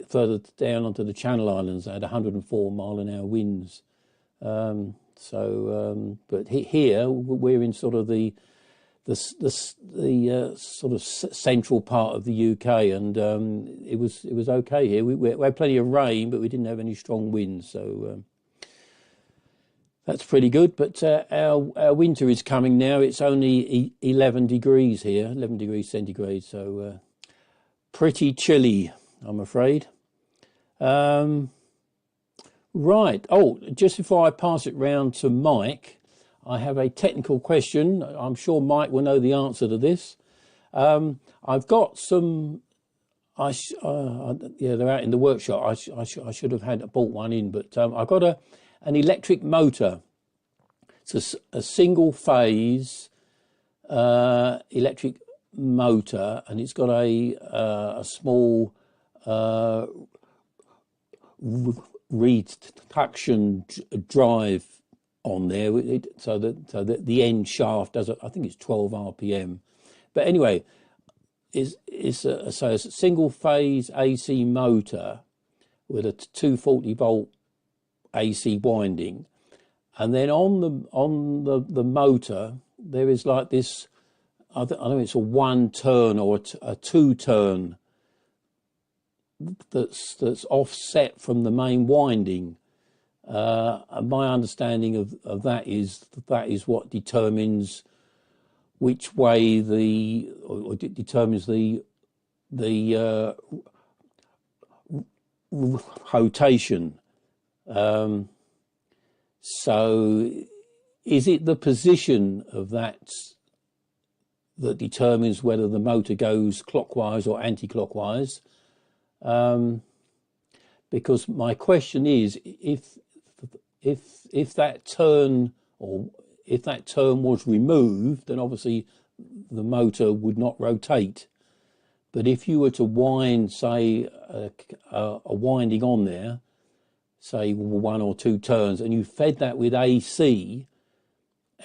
S6: further down onto the Channel Islands, they had 104 mile-an-hour winds. But here we're in sort of the sort of central part of the UK, and it was okay here. We had plenty of rain, but we didn't have any strong winds, so that's pretty good. But our winter is coming now. It's only 11 degrees here, 11 degrees centigrade, so pretty chilly, I'm afraid. Right. Oh, just before I pass it round to Mike, I have a technical question. I'm sure Mike will know the answer to this. I've got some. They're out in the workshop. I should have bought one in, but I've got an electric motor. It's a single phase electric motor, and it's got a small reduction drive on there, so that the end shaft does, I think it's 12 RPM. But anyway, it's a single phase AC motor with a 240 volt AC winding, and then on the motor there is like this. I don't know, it's a 1 turn or a 2 turn that's offset from the main winding. And my understanding of that is what determines which way determines the rotation. So is it the position of that determines whether the motor goes clockwise or anti-clockwise? Because my question is, if if that turn was removed, then obviously the motor would not rotate. But if you were to wind, say, a winding on there, say 1 or 2 turns, and you fed that with AC,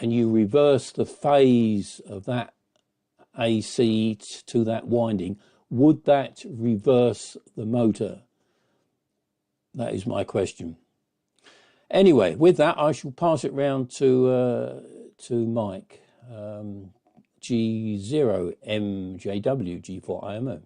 S6: and you reverse the phase of that AC to that winding, would that reverse the motor? That is my question. Anyway, with that, I shall pass it round to Mike. G0MJW G4IMO.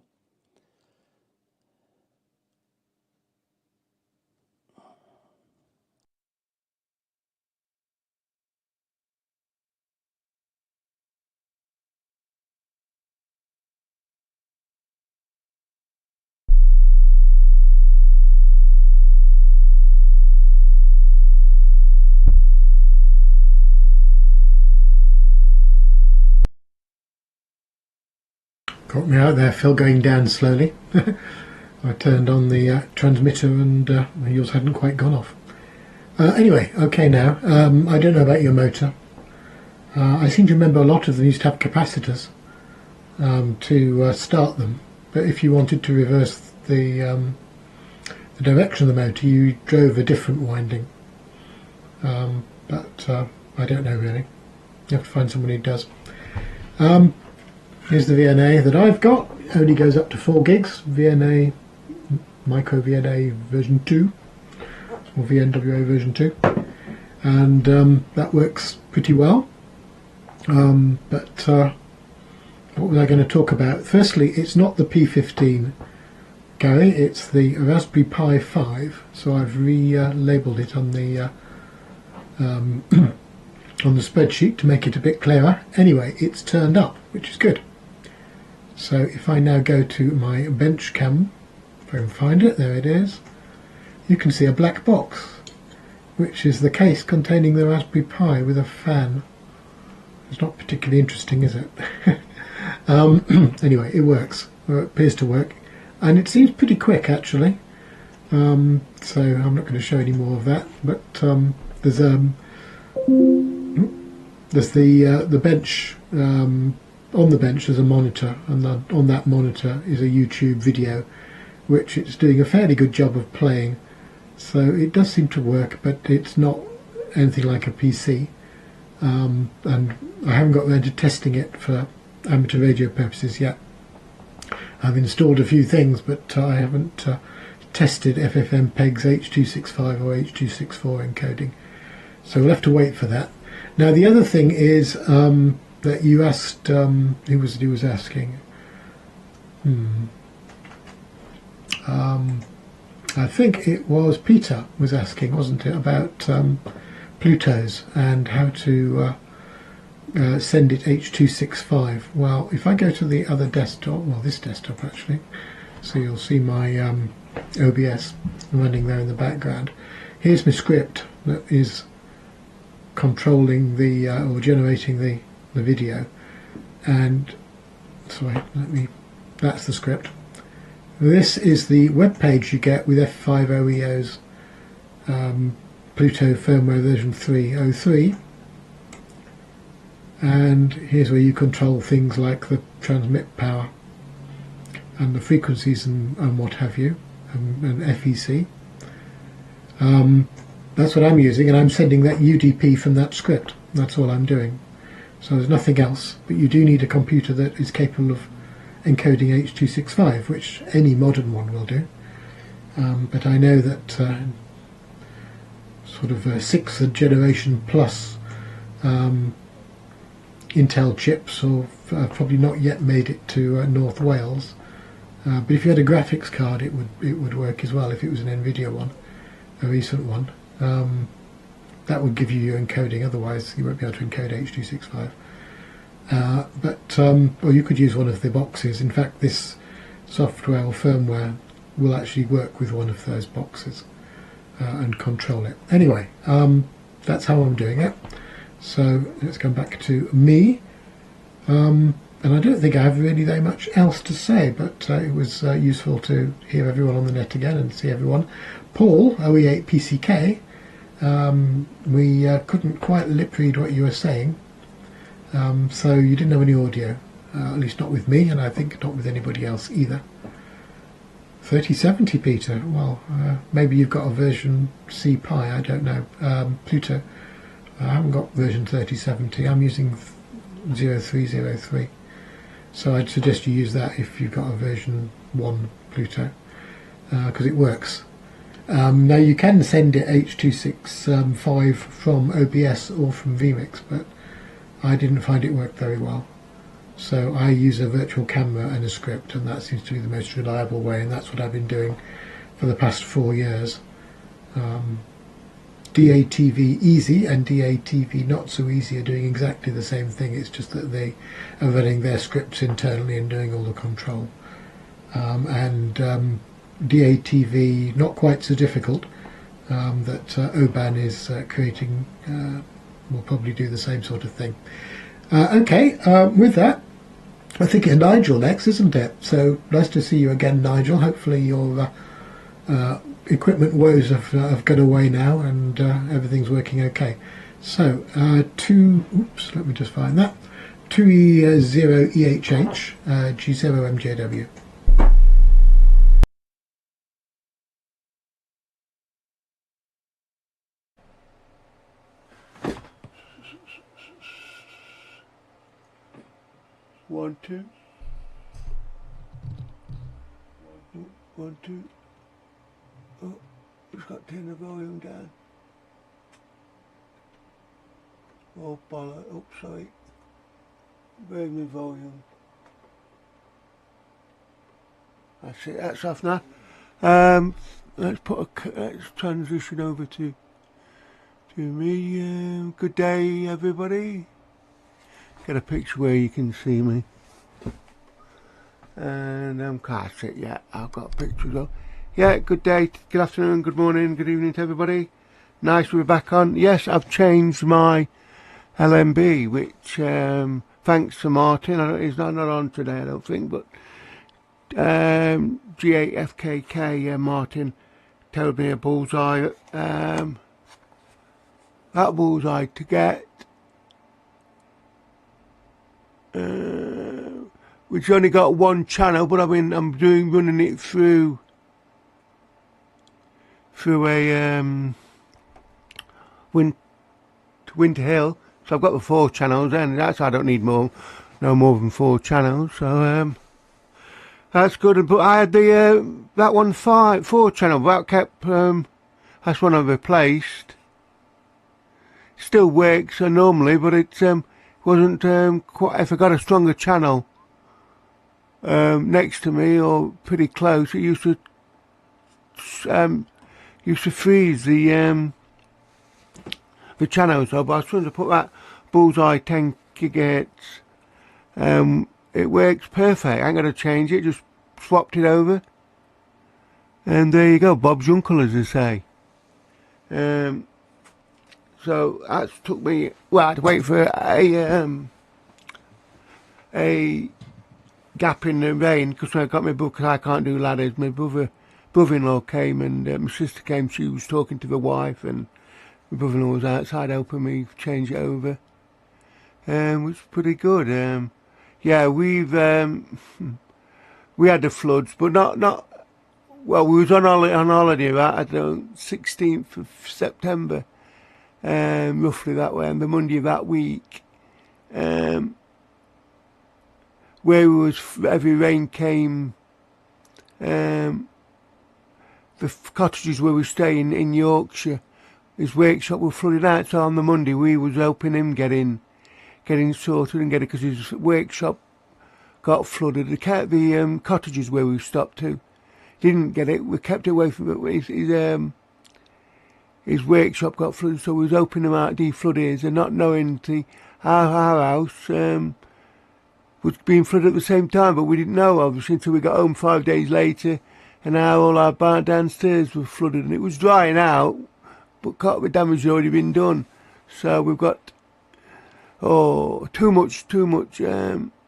S7: Got me out there, Phil, going down slowly. I turned on the transmitter and yours hadn't quite gone off. Anyway, okay now. I don't know about your motor. I seem to remember a lot of them used to have capacitors to start them, but if you wanted to reverse the direction of the motor, you drove a different winding. But I don't know really. You have to find someone who does. Here's the VNA that I've got. It only goes up to 4 gigs. VNA, micro VNA version 2, or VNWA version 2, and that works pretty well. But what was I going to talk about? Firstly, it's not the P15, Gary. It's the Raspberry Pi 5. So I've relabeled it on the on the spreadsheet to make it a bit clearer. Anyway, it's turned up, which is good. So if I now go to my bench cam, if I can find it, there it is, you can see a black box, which is the case containing the Raspberry Pi with a fan. It's not particularly interesting, is it? Anyway, it works, or it appears to work, and it seems pretty quick actually. So I'm not going to show any more of that, but there's the bench. On the bench there's a monitor, and on that monitor is a YouTube video which it's doing a fairly good job of playing, so it does seem to work, but it's not anything like a PC, and I haven't got around to testing it for amateur radio purposes yet. I've installed a few things, but I haven't tested FFmpeg's H.265 or H.264 encoding, so we'll have to wait for that. Now the other thing is that you asked, who was asking? I think it was Peter was asking, wasn't it, about Plutos and how to send it H.265. Well, if I go to the other desktop, well, this desktop actually, so you'll see my OBS running there in the background. Here's my script that is controlling the or generating the video, and sorry, that's the script. This is the web page you get with F5OEO's Pluto firmware version 3.03, and here's where you control things like the transmit power and the frequencies and what have you, and FEC. That's what I'm using, and I'm sending that UDP from that script. That's all I'm doing. So there's nothing else, but you do need a computer that is capable of encoding H.265, which any modern one will do. But I know that sort of 6th generation plus Intel chips have probably not yet made it to North Wales. But if you had a graphics card, it would work as well. If it was an NVIDIA one, a recent one. That would give you your encoding, otherwise you won't be able to encode H.265. Or you could use one of the boxes. In fact, this software or firmware will actually work with one of those boxes and control it. Anyway, that's how I'm doing it. So let's go back to me. And I don't think I have really very much else to say, but it was useful to hear everyone on the net again and see everyone. Paul, OE8PCK, We couldn't quite lip read what you were saying, so you didn't have any audio, at least not with me, and I think not with anybody else either. 3070, Peter. Well, maybe you've got a version C Pi, I don't know. Pluto, I haven't got version 3070. I'm using 0303. So I'd suggest you use that if you've got a version 1 Pluto, because it works. Now you can send it H.265 from OBS or from vMix, but I didn't find it work very well. So I use a virtual camera and a script, and that seems to be the most reliable way, and that's what I've been doing for the past 4 years. DATV Easy and DATV Not So Easy are doing exactly the same thing. It's just that they are running their scripts internally and doing all the control. DATV not quite so difficult, that OBAN is creating, will probably do the same sort of thing. Okay, with that, I think it's Nigel next, isn't it? So nice to see you again, Nigel. Hopefully your equipment woes have got away now, and everything's working okay. So oops, let me just find that. 2E0EHH G0MJW. One, two. 1, 2. Oh, just got to turn the volume down. Oh, bollocks. Oh, sorry. Raise my volume. That's it. That's off now. Let's transition over to me. Good day, everybody. Get a picture where you can see me. And can't sit yet. I've got pictures of. Yeah, good day, good afternoon, good morning, good evening to everybody. Nice to be back on. Yes, I've changed my LMB, which thanks to Martin. He's not on today, I don't think, but G8FKK, Martin told me a bullseye. That bullseye to get. Which only got one channel, but I'm running it through a Winter Hill, so I've got the 4 channels, and that's I don't need no more than 4 channels, so that's good. But I had the that one 4 channel, that kept that's one I've replaced. Still works normally, but it wasn't quite. If I got a stronger channel next to me or pretty close, it used to freeze the channel. So, but I was trying to put that bullseye 10 gigahertz. It works perfect. I ain't got to change it. Just swapped it over, and there you go. Bob's your uncle, as they say. So that took me. Well, I had to wait for a gap in the rain because I got my book. Cause I can't do ladders. My brother-in-law came, and my sister came. She was talking to the wife, and my brother-in-law was outside helping me change it over, which was pretty good. Yeah, we had the floods, but not. Well, we was on holiday about, I don't know, 16th of September, roughly that way, and the Monday of that week, where heavy rain came. The cottages where we stay in Yorkshire, his workshop was flooded out. So on the Monday we was helping him getting sorted and getting, because his workshop got flooded. The cottages where we stopped to didn't get it. We kept away from it. His workshop got flooded, so we was helping him out deflood his, and not knowing our house was being flooded at the same time, but we didn't know obviously until we got home 5 days later. And now all our bar downstairs were flooded, and it was drying out, but the damage had already been done. So we've got too much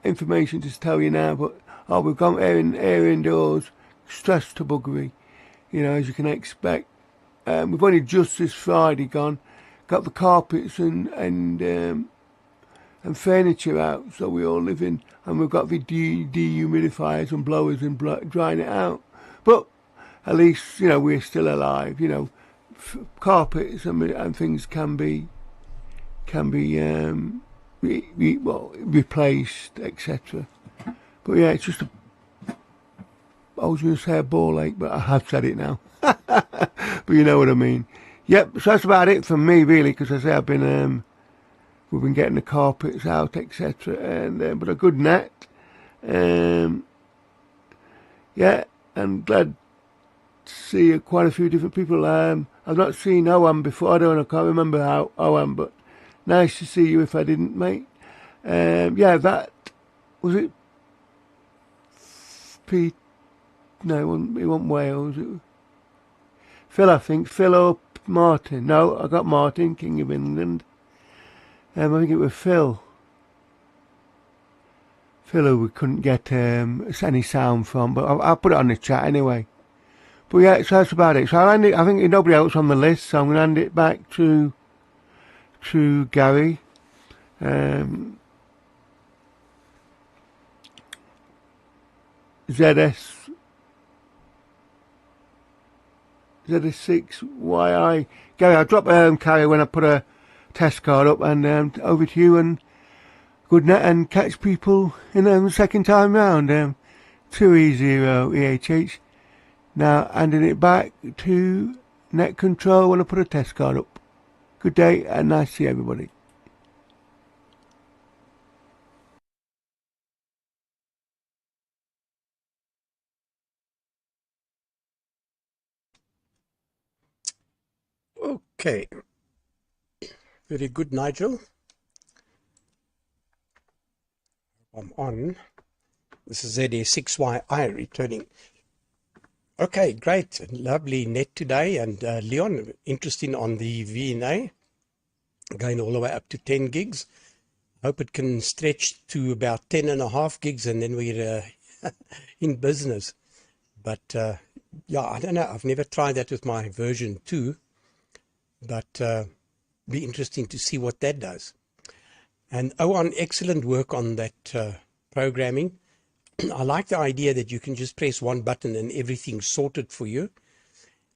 S7: information to tell you now. But we've gone air indoors, stress to buggery, as you can expect.
S8: we've only just this Friday got the carpets and furniture out, so we all live in, and we've got the dehumidifiers and blowers and drying it out. But at least, you know, we're still alive. You know, carpets and things can be replaced, etc. But yeah, it's just I was going to say a ball ache, but I have said it now. But you know what I mean. Yep, so that's about it for me, really, because I say I've been we've been getting the carpets out, etc. And but a good net. Yeah, I'm glad to see quite a few different people. I've not seen Owen before. I can't remember how Owen, but nice to see you if I didn't, mate. Yeah, that was it. Pete. No, it wasn't Wales. It was Phil, I think. Phil or Martin. No, I got Martin, King of England. I think it was Phil. Phil, who we couldn't get any sound from, but I'll put it on the chat anyway. But yeah, so that's about it. So I'll hand it. I think there's nobody else on the list, so I'm going to hand it back to Gary. ZS6YI. Gary, I'll drop Carrie when I put a test card up, and over to you, and good net, and catch people in the second time round. 2E0 EHH. Now handing it back to net control when I put a test card up. Good day and nice to see everybody.
S1: Okay. Very good, Nigel. I'm on. This is ZS6YI returning. Okay, great. Lovely net today. And Leon, interesting on the VNA. Going all the way up to 10 gigs. Hope it can stretch to about 10.5 gigs and then we're in business. But yeah, I don't know. I've never tried that with my version 2. But be interesting to see what that does. And Owen, excellent work on that programming. I like the idea that you can just press one button and everything's sorted for you.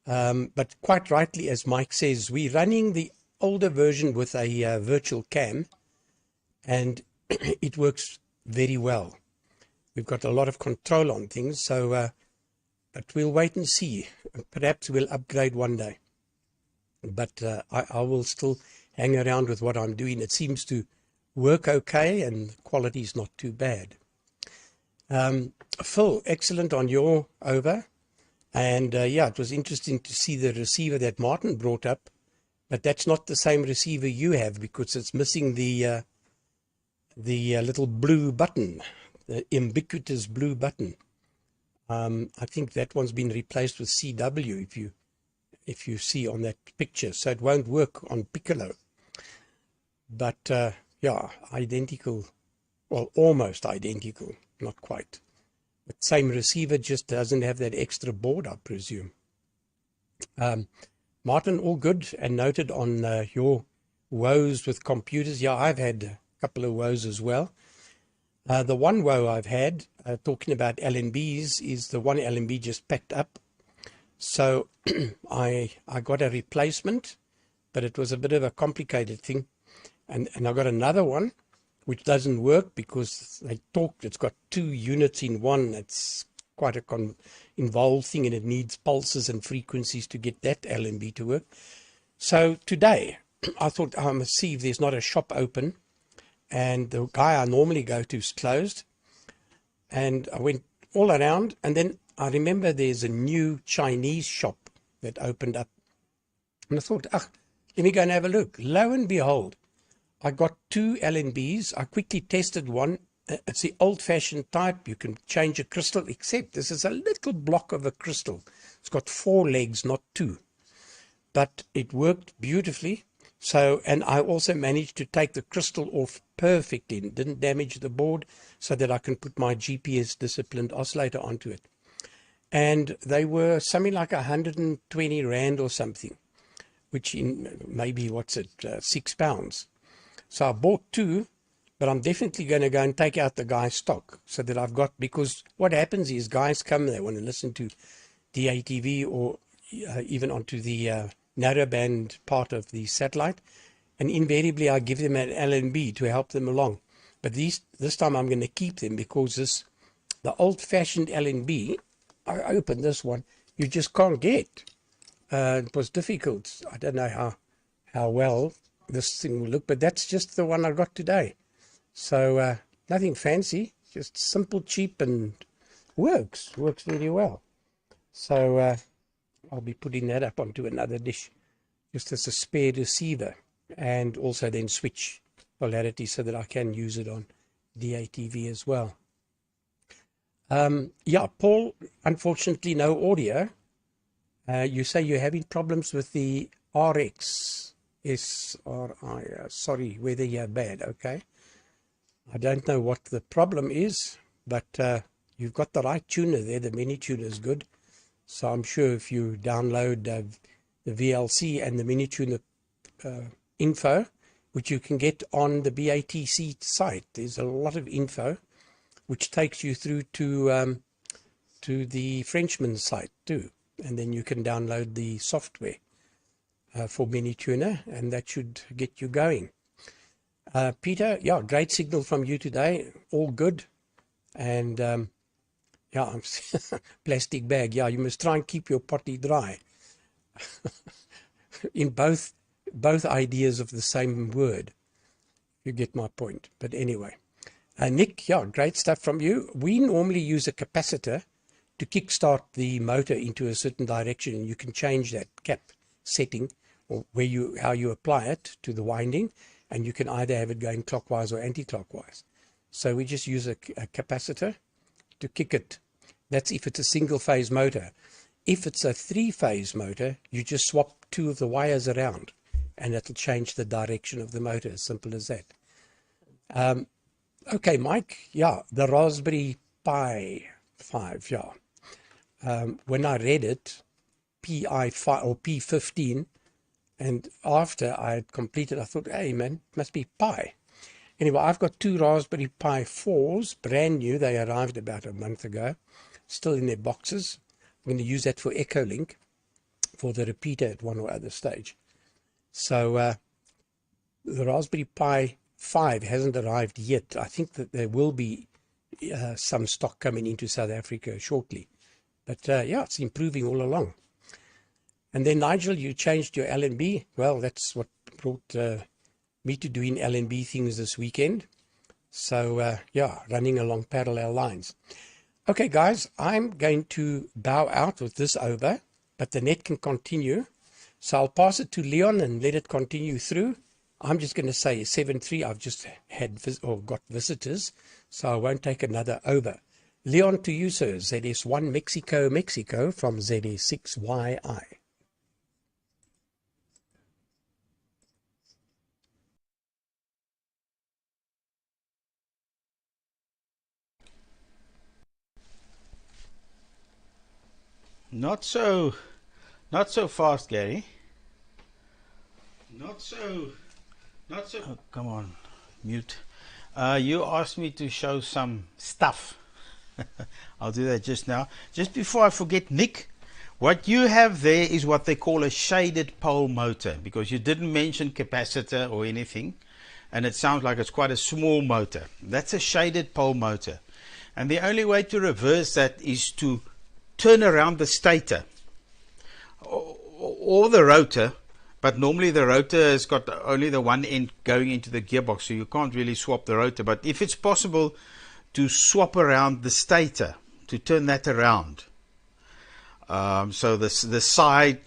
S1: But quite rightly, as Mike says, we're running the older version with a virtual cam, and it works very well. We've got a lot of control on things, so but we'll wait and see. Perhaps we'll upgrade one day. But I will still hang around with what I'm doing. It seems to work okay, and quality is not too bad. Phil, excellent on your over. And yeah, it was interesting to see the receiver that Martin brought up. But that's not the same receiver you have, because it's missing the little blue button, the ubiquitous blue button. I think that one's been replaced with CW, if you see on that picture. So it won't work on Piccolo. But yeah, identical, well, almost identical, not quite. But same receiver, just doesn't have that extra board, I presume. Martin, all good and noted on your woes with computers. Yeah, I've had a couple of woes as well. The one woe I've had, talking about LNBs, is the one LNB just packed up. So I got a replacement, but it was a bit of a complicated thing. And I got another one, which doesn't work because they talked, it's got 2 units in one. It's quite a involved thing, and it needs pulses and frequencies to get that LNB to work. So today, I thought, I must see if there's not a shop open. And the guy I normally go to is closed. And I went all around, and then I remember there's a new Chinese shop that opened up. And I thought, let me go and have a look. Lo and behold, I got 2 LNBs. I quickly tested one. It's the old-fashioned type. You can change a crystal, except this is a little block of a crystal. It's got 4 legs, not 2. But it worked beautifully. So, and I also managed to take the crystal off perfectly. Didn't damage the board, so that I can put my GPS disciplined oscillator onto it. and they were something like 120 Rand or something, which in maybe, what's it, £6. So I bought two, but I'm definitely going to go and take out the guy's stock so that I've got, because what happens is guys come, they want to listen to DATV or even onto the narrowband part of the satellite, and invariably I give them an LNB to help them along. But this time I'm going to keep them, because the old-fashioned LNB, I opened this one, you just can't get. It was difficult. I don't know how well this thing will look, but that's just the one I got today. So nothing fancy, just simple, cheap, and works very well. So I'll be putting that up onto another dish, just as a spare receiver, and also then switch polarity so that I can use it on DATV as well. Yeah, Paul, unfortunately no audio. You say you're having problems with the RX, SRI, sorry, whether you're bad, okay. I don't know what the problem is, but you've got the right tuner there. The mini tuner is good. So I'm sure if you download the VLC and the mini tuner info, which you can get on the BATC site, there's a lot of info which takes you through to the Frenchman's site too. And then you can download the software for mini tuner, and that should get you going. Peter, yeah, great signal from you today. All good. And yeah, plastic bag. Yeah, you must try and keep your potty dry. In both ideas of the same word. You get my point. But anyway, Nick, yeah, great stuff from you. We normally use a capacitor to kickstart the motor into a certain direction, and you can change that cap setting or how you apply it to the winding, and you can either have it going clockwise or anti-clockwise. So we just use a capacitor to kick it. That's if it's a single-phase motor. If it's a three-phase motor, you just swap two of the wires around, and it'll change the direction of the motor. As simple as that. Okay, Mike, yeah, the Raspberry Pi 5, yeah. When I read it, Pi5 or P15, and after I had completed, I thought, hey man, it must be Pi. Anyway, I've got two Raspberry Pi 4s, brand new. They arrived about a month ago, still in their boxes. I'm going to use that for Echolink, for the repeater at one or other stage. So the Raspberry Pi 5 hasn't arrived yet. I think that there will be some stock coming into South Africa shortly. But yeah, it's improving all along. And then, Nigel, you changed your LNB. Well, that's what brought me to doing LNB things this weekend. So, yeah, running along parallel lines. Okay, guys, I'm going to bow out with this over, but the net can continue. So I'll pass it to Leon and let it continue through. I'm just going to say 7-3. I've just had got visitors, so I won't take another over. Leon, to you, sir. ZS1 Mexico, Mexico from ZS6YI.
S2: Not so fast, Gary. Not so. Oh, come on, mute. You asked me to show some stuff. I'll do that just now. Just before I forget, Nick, what you have there is what they call a shaded pole motor, because you didn't mention capacitor or anything, and it sounds like it's quite a small motor. That's a shaded pole motor, and the only way to reverse that is to turn around the stator or the rotor, but normally the rotor has got only the one end going into the gearbox, so you can't really swap the rotor. But if it's possible to swap around the stator, to turn that around, so the side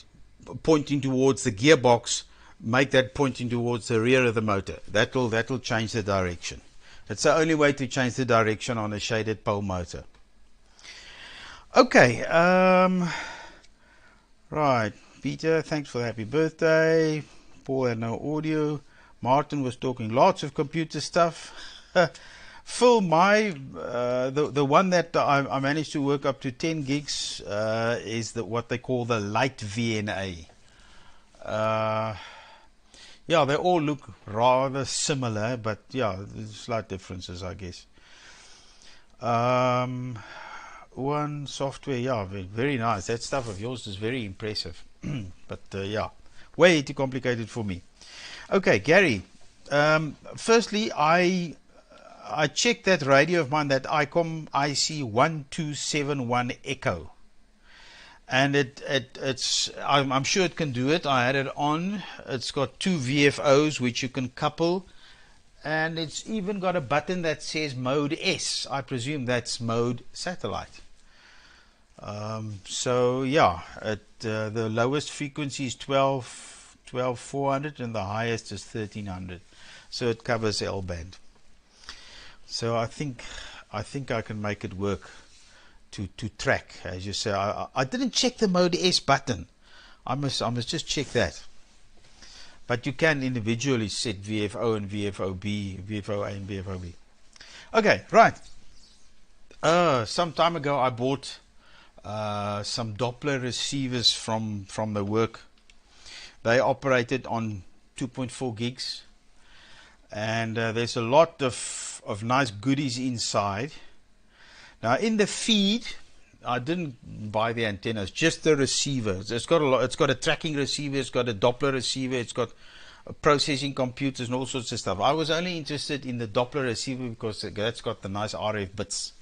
S2: pointing towards the gearbox, make that pointing towards the rear of the motor, that'll change the direction. It's the only way to change the direction on a shaded pole motor. Okay, right, Peter, thanks for the happy birthday. Paul had no audio. Martin was talking lots of computer stuff. Phil, my the one that I managed to work up to 10 gigs is what they call the light VNA. Yeah, they all look rather similar, but yeah, there's slight differences, I guess. One software, yeah, very nice. That stuff of yours is very impressive. But yeah, way too complicated for me. Okay, Gary. Firstly, I checked that radio of mine, that ICOM IC1271 Echo, and I'm sure it can do it. I had it on. It's got 2 VFOs which you can couple, and it's even got a button that says mode S. I presume that's mode satellite. So yeah, the lowest frequency is 12,400 and the highest is 1300. So it covers L band. So I think I can make it work to track, as you say. I didn't check the mode S button. I must just check that. But you can individually set VFO and VFOB, VFOA and VFOB. Okay, right. Some time ago I bought some Doppler receivers from the work. They operated on 2.4 gigs, and there's a lot of nice goodies inside. Now in the feed, I didn't buy the antennas, just the receivers. It's got a lot. It's got a tracking receiver, it's got a Doppler receiver, it's got processing computers and all sorts of stuff. I was only interested in the Doppler receiver because that's got the nice RF bits.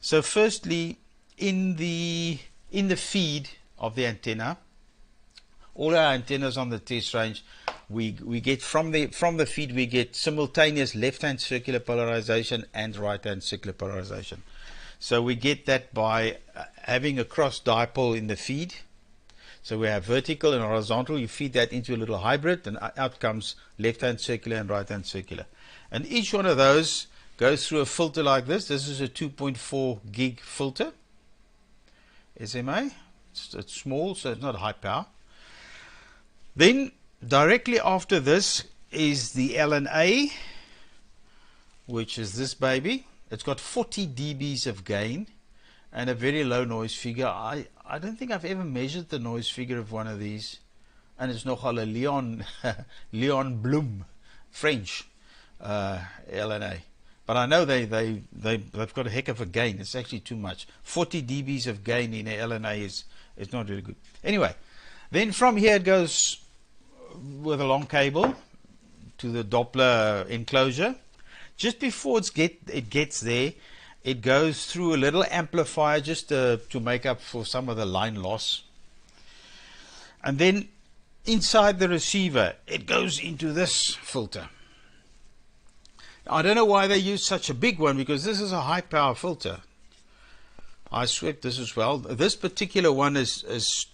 S2: So firstly, in the feed of the antenna, all our antennas on the test range, we get from the feed, we get simultaneous left-hand circular polarization and right-hand circular polarization. So we get that by having a cross dipole in the feed. So we have vertical and horizontal. You feed that into a little hybrid, and out comes left-hand circular and right-hand circular. And each one of those goes through a filter like this. This is a 2.4 gig filter, SMA. It's small, so it's not high power. Then directly after this is the LNA, which is this baby. It's got 40 dBs of gain and a very low noise figure. I don't think I've ever measured the noise figure of one of these, and it's nogal a Leon Bloom French LNA. But I know they've got a heck of a gain. It's actually too much. 40 dBs of gain in a LNA is not really good. Anyway, then from here it goes with a long cable to the Doppler enclosure. Just before it gets there, it goes through a little amplifier just to make up for some of the line loss. And then inside the receiver, it goes into this filter. I don't know why they use such a big one, because this is a high power filter. I swept this as well. This particular one is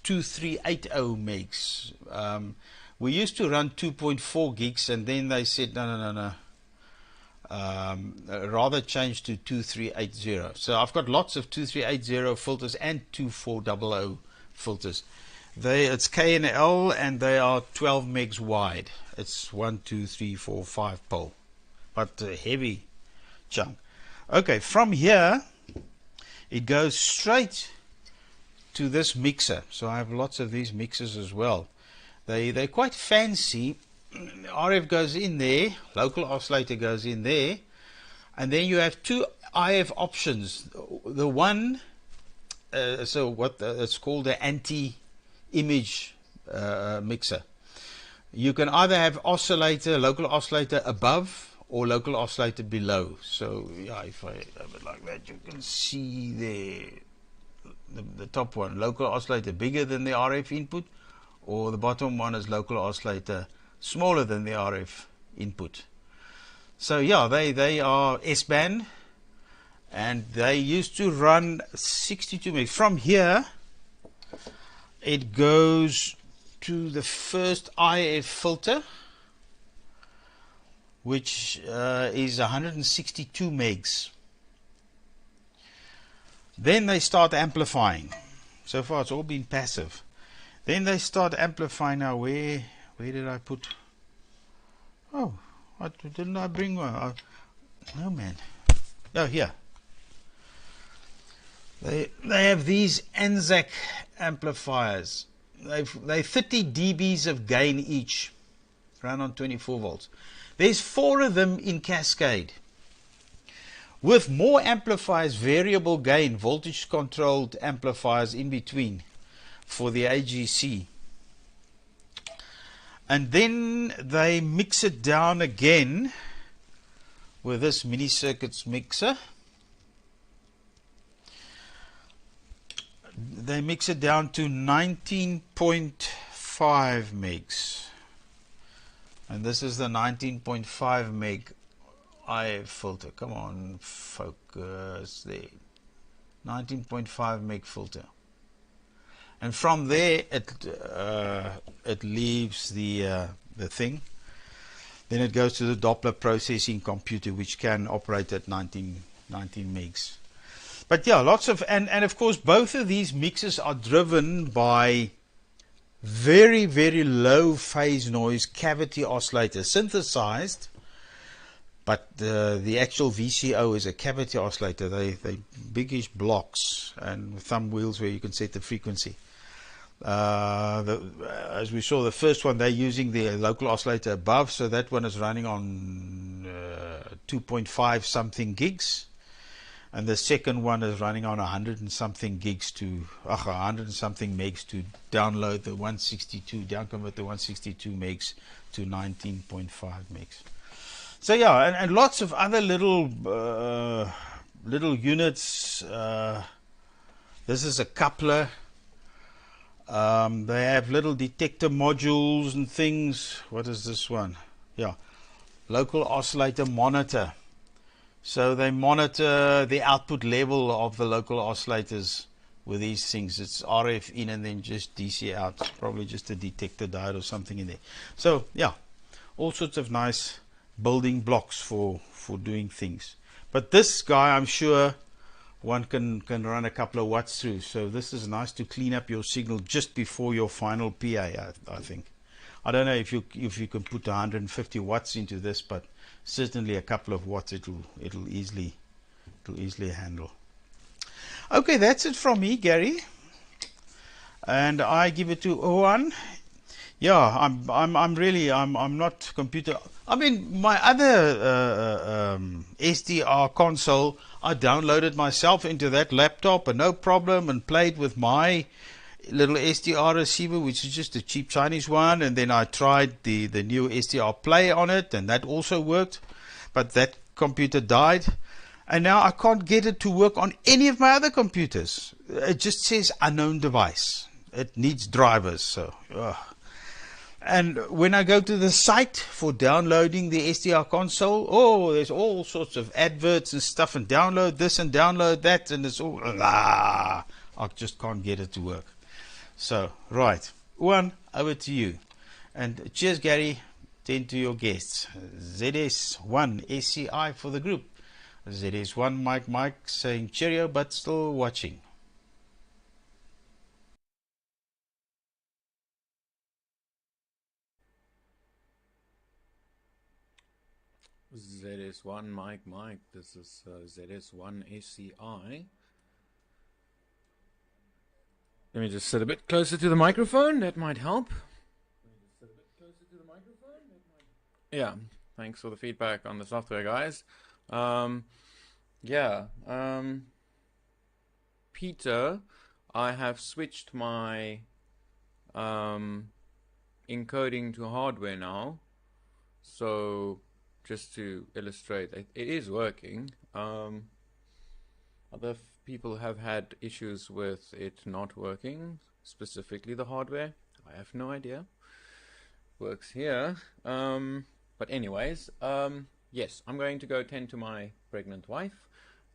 S2: 2380 megs. We used to run 2.4 gigs, and then they said no. Rather change to 2380. So I've got lots of 2380 filters and 2400 filters. It's K&L, and they are 12 megs wide. It's 1, 2, 3, 4, 5 pole, but a heavy chunk. Okay, from here it goes straight to this mixer. So I have lots of these mixers as well. They're quite fancy. RF goes in there, local oscillator goes in there, and then you have 2 IF options. The one, it's called the anti-image mixer. You can either have local oscillator above or local oscillator below. So yeah, if I have it like that, you can see there the top one, local oscillator bigger than the RF input, or the bottom one is local oscillator smaller than the RF input. So yeah, they are S-band, and they used to run 62 megs. From here it goes to the first IF filter, which is 162 megs. Then they start amplifying. So far it's all been passive. Then they start amplifying. Now where did I put? Oh, what didn't I bring one? No, man. Oh, here. They have these Anzac amplifiers. They're 30 dBs of gain each, run on 24 volts. There's 4 of them in cascade, with more amplifiers, variable gain, voltage controlled amplifiers in between for the AGC. And then they mix it down again with this mini circuits mixer. They mix it down to 19.5 megs. And this is the 19.5 meg IF filter. Come on, focus there. 19.5 meg filter. And from there it leaves the thing. Then it goes to the Doppler processing computer, which can operate at 19 megs. But yeah, lots of, and of course both of these mixers are driven by very, very low phase noise cavity oscillators, synthesized, but the actual VCO is a cavity oscillator. They biggish blocks and thumb wheels where you can set the frequency. As we saw, the first one, they're using the local oscillator above, so that one is running on 2.5 something gigs. And the second one is running on 100 and something gigs to 100 and something megs to download the 162, downconvert the 162 megs to 19.5 megs. So yeah, and lots of other little units. This is a coupler. They have little detector modules and things. What is this one? Yeah, local oscillator monitor. So they monitor the output level of the local oscillators with these things. It's RF in and then just DC out. It's probably just a detector diode or something in there. So yeah, all sorts of nice building blocks for doing things. But this guy, I'm sure one can run a couple of watts through. So this is nice to clean up your signal just before your final PA, I think. I don't know if you can put 150 watts into this, but certainly a couple of watts it'll easily handle. Okay, that's it from me, Gary, and I give it to Owen. Yeah, I'm not computer. I mean, my other SDR console, I downloaded myself into that laptop and no problem, and played with my little SDR receiver, which is just a cheap Chinese one, and then I tried the new SDR Play on it, and that also worked, but that computer died, and now I can't get it to work on any of my other computers. It just says unknown device. It needs drivers. So and when I go to the site for downloading the SDR console, oh, there's all sorts of adverts and stuff, and download this and download that, and it's all I just can't get it to work. So, right, Juan, over to you. And cheers, Gary. 10 to your guests. ZS1 SCI for the group. ZS1 Mike saying cheerio, but still watching.
S3: ZS1 Mike. This is ZS1 SCI. Let me just sit a bit closer to the microphone. That might help. Yeah, thanks for the feedback on the software, guys. Peter, I have switched my encoding to hardware now. So just to illustrate, it is working. Other people have had issues with it not working, specifically the hardware. I have no idea. Works here. But anyways, yes, I'm going to go tend to my pregnant wife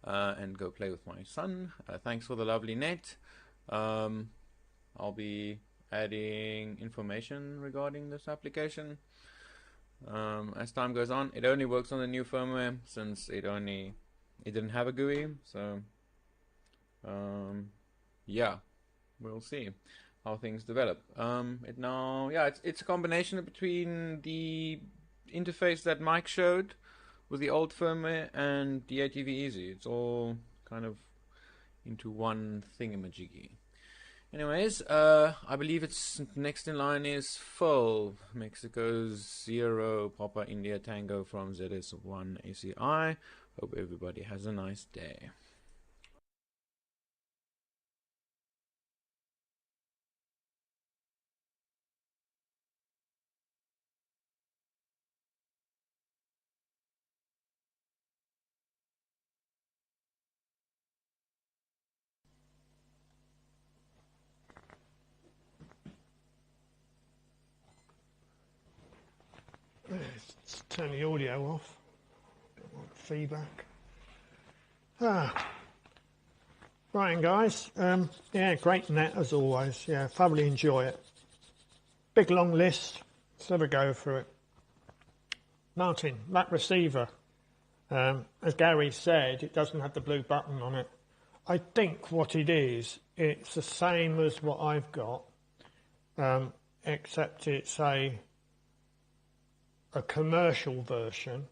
S3: and go play with my son. Thanks for the lovely net. I'll be adding information regarding this application as time goes on. It only works on the new firmware since it didn't have a GUI, so yeah, we'll see how things develop. It's a combination between the interface that Mike showed with the old firmware and DATV Easy. It's all kind of into one thingamajiggy. Anyways, I believe it's next in line is Phil. Mexico 0 Papa India Tango from ZS1 ACI. Hope everybody has a nice day.
S4: Let's turn the audio off. Don't want feedback. Right, guys. Yeah, great net as always. Yeah, thoroughly enjoy it. Big long list. Let's have a go through it. Martin, that receiver, as Gary said, it doesn't have the blue button on it. I think what it is, it's the same as what I've got, except it's a commercial version,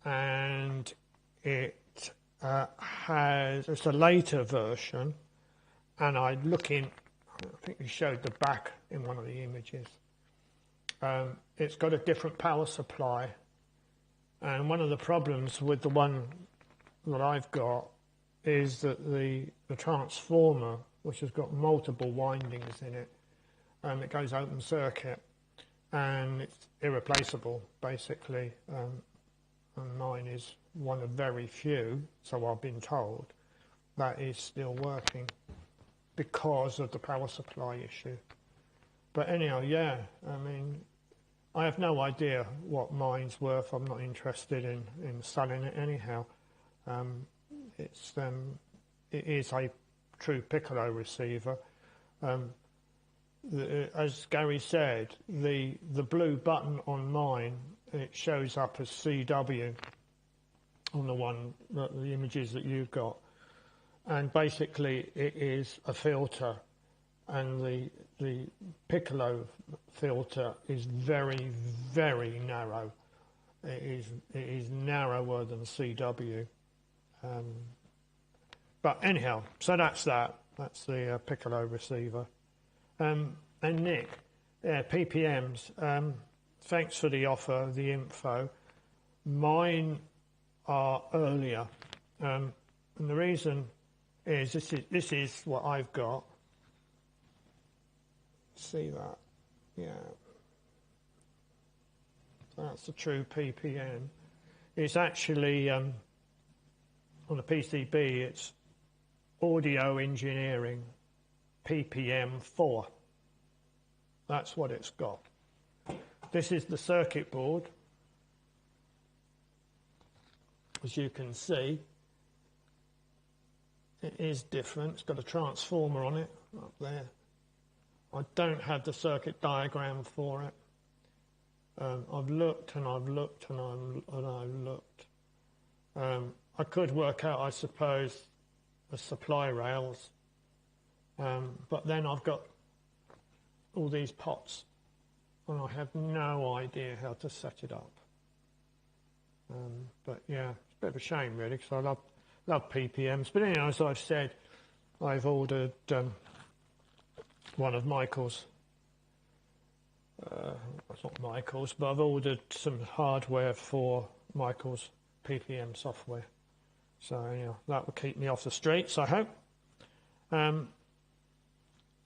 S4: and it's a later version, and I think you showed the back in one of the images. It's got a different power supply, and one of the problems with the one that I've got is that the transformer, which has got multiple windings in it, it goes open circuit, and it's irreplaceable basically, and mine is one of very few, so I've been told, that is still working because of the power supply issue. But anyhow, yeah, I mean, I have no idea what mine's worth. I'm not interested in selling it anyhow. It is a true piccolo receiver. As Gary said, the blue button on mine, it shows up as CW on the images that you've got, and basically it is a filter, and the piccolo filter is very, very narrow. It is narrower than CW. But anyhow, so that's the piccolo receiver. And Nick, yeah, PPMs, thanks for the offer, the info. Mine are earlier, and the reason is this is what I've got. See that? Yeah. That's the true PPM. It's actually on the PCB. It's Audio Engineering PPM 4. That's what it's got. This is the circuit board. As you can see, it is different. It's got a transformer on it up there. I don't have the circuit diagram for it. I've looked and I've looked and I've looked. I could work out, I suppose, the supply rails, but then I've got all these pots and I have no idea how to set it up. But yeah, it's a bit of a shame really, because I love PPMs. But anyway, as I've said, I've ordered one of Michael's, it's not Michael's, but I've ordered some hardware for Michael's PPM software. So yeah, that will keep me off the streets, I hope.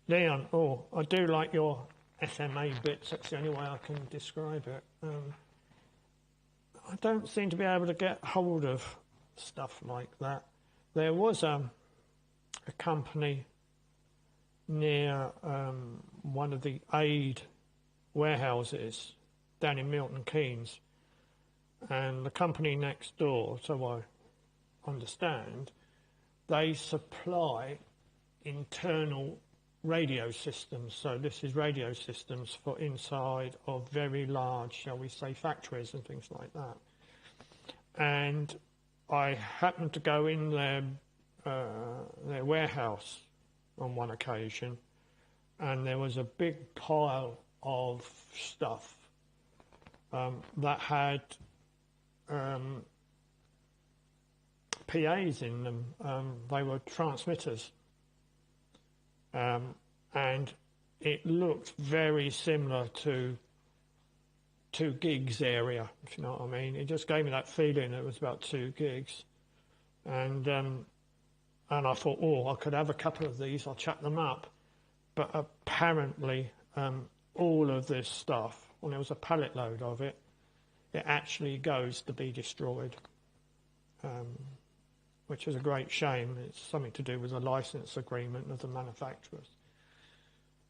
S4: Leon, I do like your SMA bits. That's the only way I can describe it. I don't seem to be able to get hold of stuff like that. There was a company near one of the aid warehouses down in Milton Keynes, and the company next door, so I understand, they supply internal radio systems. So this is radio systems for inside of very large, shall we say, factories and things like that. And I happened to go in their warehouse on one occasion, and there was a big pile of stuff that had PAs in them. They were transmitters. And it looked very similar to 2 gigs area, if you know what I mean. It just gave me that feeling it was about 2 gigs. And I thought, oh, I could have a couple of these, I'll chuck them up. But apparently, all of this stuff, when there was a pallet load of it, it actually goes to be destroyed, which is a great shame. It's something to do with a license agreement of the manufacturers.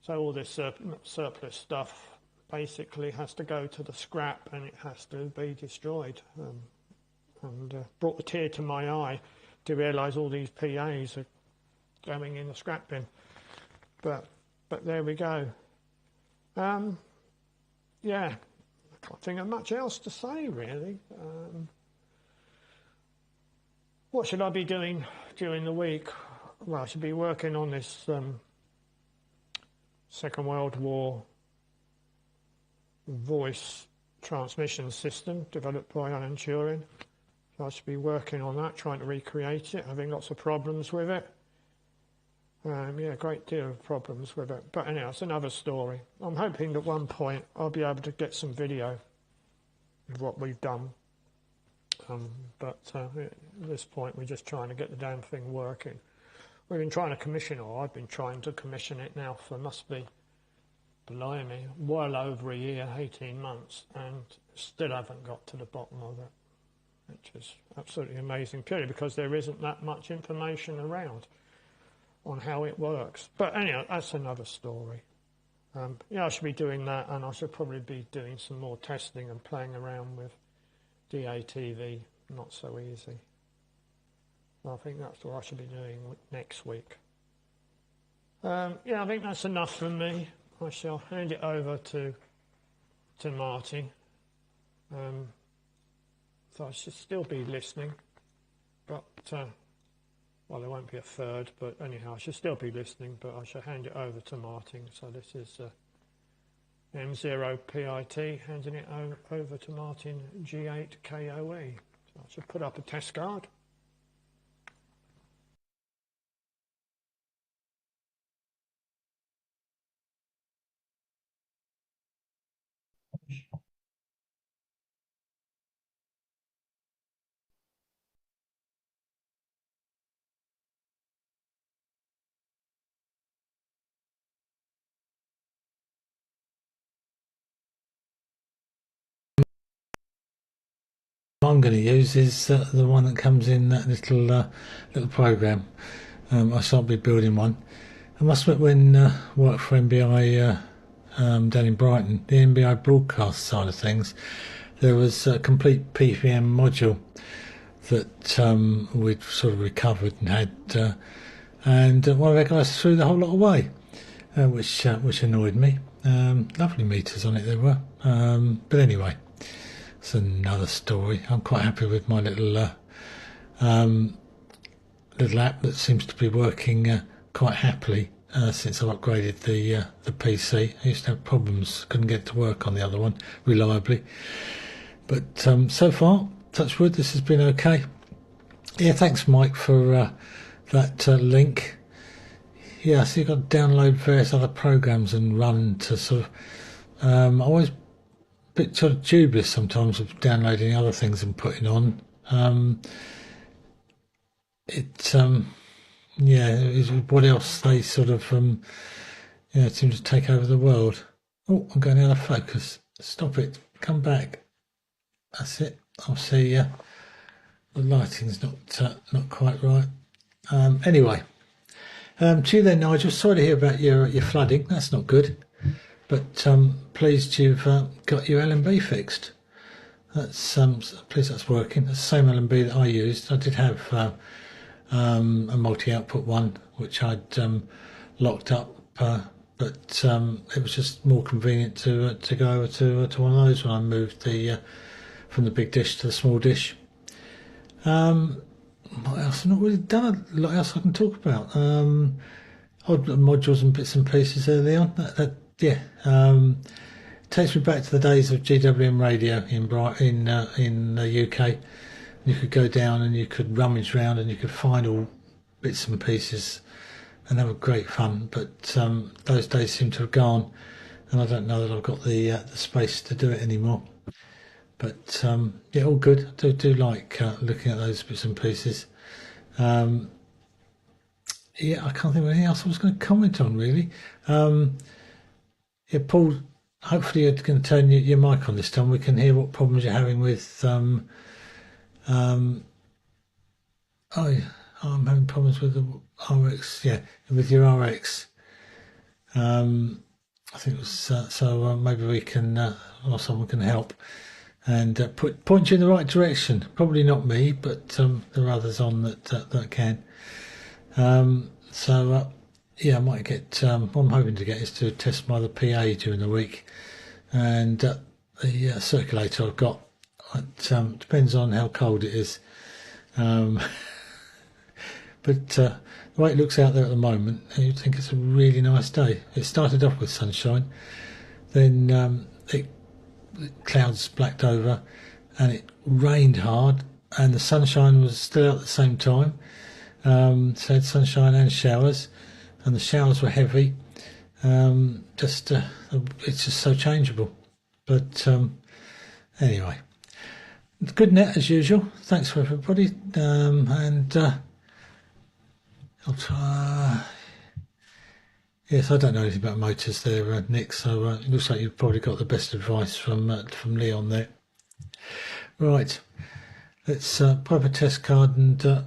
S4: So all this surplus stuff basically has to go to the scrap, and it has to be destroyed. And brought a tear to my eye to realise all these PAs are going in the scrap bin. But there we go. Yeah, I can't think of much else to say really. What should I be doing during the week? Well, I should be working on this Second World War voice transmission system developed by Alan Turing. So I should be working on that, trying to recreate it, having lots of problems with it. Yeah, a great deal of problems with it. But anyhow, it's another story. I'm hoping that at one point I'll be able to get some video of what we've done. But at this point we're just trying to get the damn thing working. We've been trying to commission, or I've been trying to commission it now for, must be, blimey, well over a year, 18 months, and still haven't got to the bottom of it, which is absolutely amazing, purely because there isn't that much information around on how it works. But anyhow, that's another story. Yeah, I should be doing that, and I should probably be doing some more testing and playing around with DATV, not so easy. I think that's what I should be doing next week. Yeah, I think that's enough from me. I shall hand it over to Martin. So I should still be listening, but well, there won't be a third, but anyhow, I should still be listening, but I shall hand it over to Martin. So this is M0PIT, handing it over to Martin G8KOE. So I should put up a test card.
S5: I'm going to use is the one that comes in that little program. I shan't be building one. I must admit, when worked for NBI down in Brighton, the NBI broadcast side of things, there was a complete PPM module that we'd sort of recovered and had, and one of our guys threw the whole lot away, which annoyed me. Lovely meters on it there were, but anyway. It's another story. I'm quite happy with my little app that seems to be working quite happily since I've upgraded the PC. I used to have problems, couldn't get it to work on the other one reliably. But so far, touch wood, this has been okay. Yeah, thanks Mike for that link. Yeah, so you've got to download various other programs and run to sort of... I always bit sort of dubious sometimes of downloading other things and putting on. What else they sort of seem to take over the world. Oh, I'm going out of focus. Stop it. Come back. That's it. I'll see you. The lighting's not quite right. Anyway, to you then, Nigel. Sorry to hear about your flooding. That's not good. But pleased you've got your LNB fixed. That's pleased that's working. It's the same LNB that I used. I did have a multi-output one which I'd locked up, but it was just more convenient to go over to one of those when I moved from the big dish to the small dish. What else? I've not really done a lot else I can talk about. Odd modules and bits and pieces early on. Yeah, takes me back to the days of GWM radio in the UK. You could go down and you could rummage around and you could find all bits and pieces, and they were great fun. But those days seem to have gone, and I don't know that I've got the space to do it anymore. But yeah, all good. I do like looking at those bits and pieces. Yeah, I can't think of anything else I was going to comment on really. Yeah, Paul, hopefully you're going to turn your mic on this time. We can hear what problems you're having with. I'm having problems with the RX. Yeah, with your RX. I think it was so. Maybe we can, or someone can help and point you in the right direction. Probably not me, but there are others on that can. Yeah, I might get. What I'm hoping to get is to test my other PA during the week, and the circulator I've got. It depends on how cold it is, but the way it looks out there at the moment, you'd think it's a really nice day. It started off with sunshine, then the clouds blacked over, and it rained hard, and the sunshine was still out at the same time. So it had sunshine and showers, and the showers were heavy. It's just so changeable. But anyway, good net as usual. Thanks for everybody, and I'll try. Yes, I don't know anything about motors there, Nick. So it looks like you've probably got the best advice from Leon there. Right, let's put up a test card and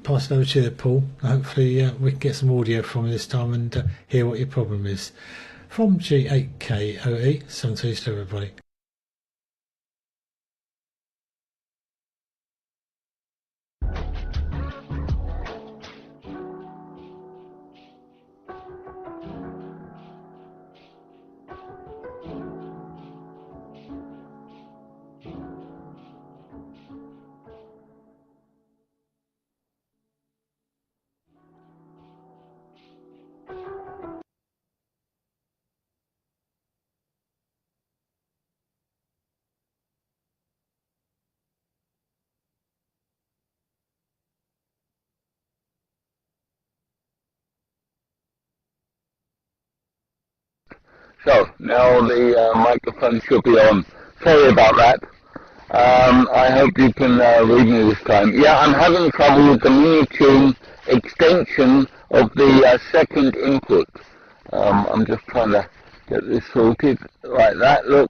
S5: pass it over to you, Paul. Hopefully we can get some audio from you this time and hear what your problem is. From G8KOE, 7-2 to everybody.
S9: So, now the microphone should be on. Sorry about that. I hope you can read me this time. Yeah, I'm having trouble with the mini-tune extension of the second input. I'm just trying to get this sorted like that, look.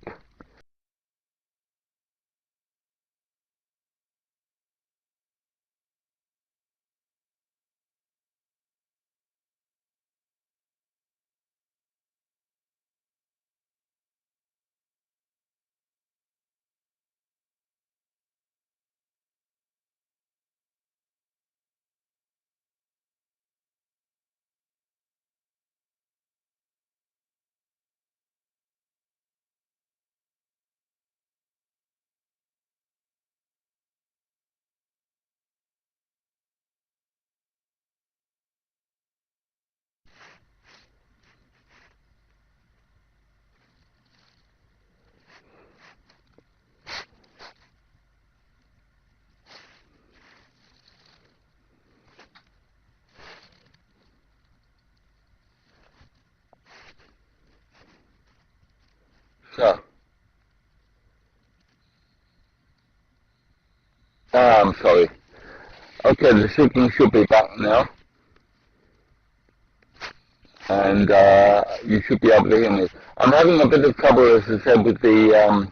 S9: So, I'm sorry. Okay, the signal should be back now, and you should be able to hear me. I'm having a bit of trouble, as I said, with the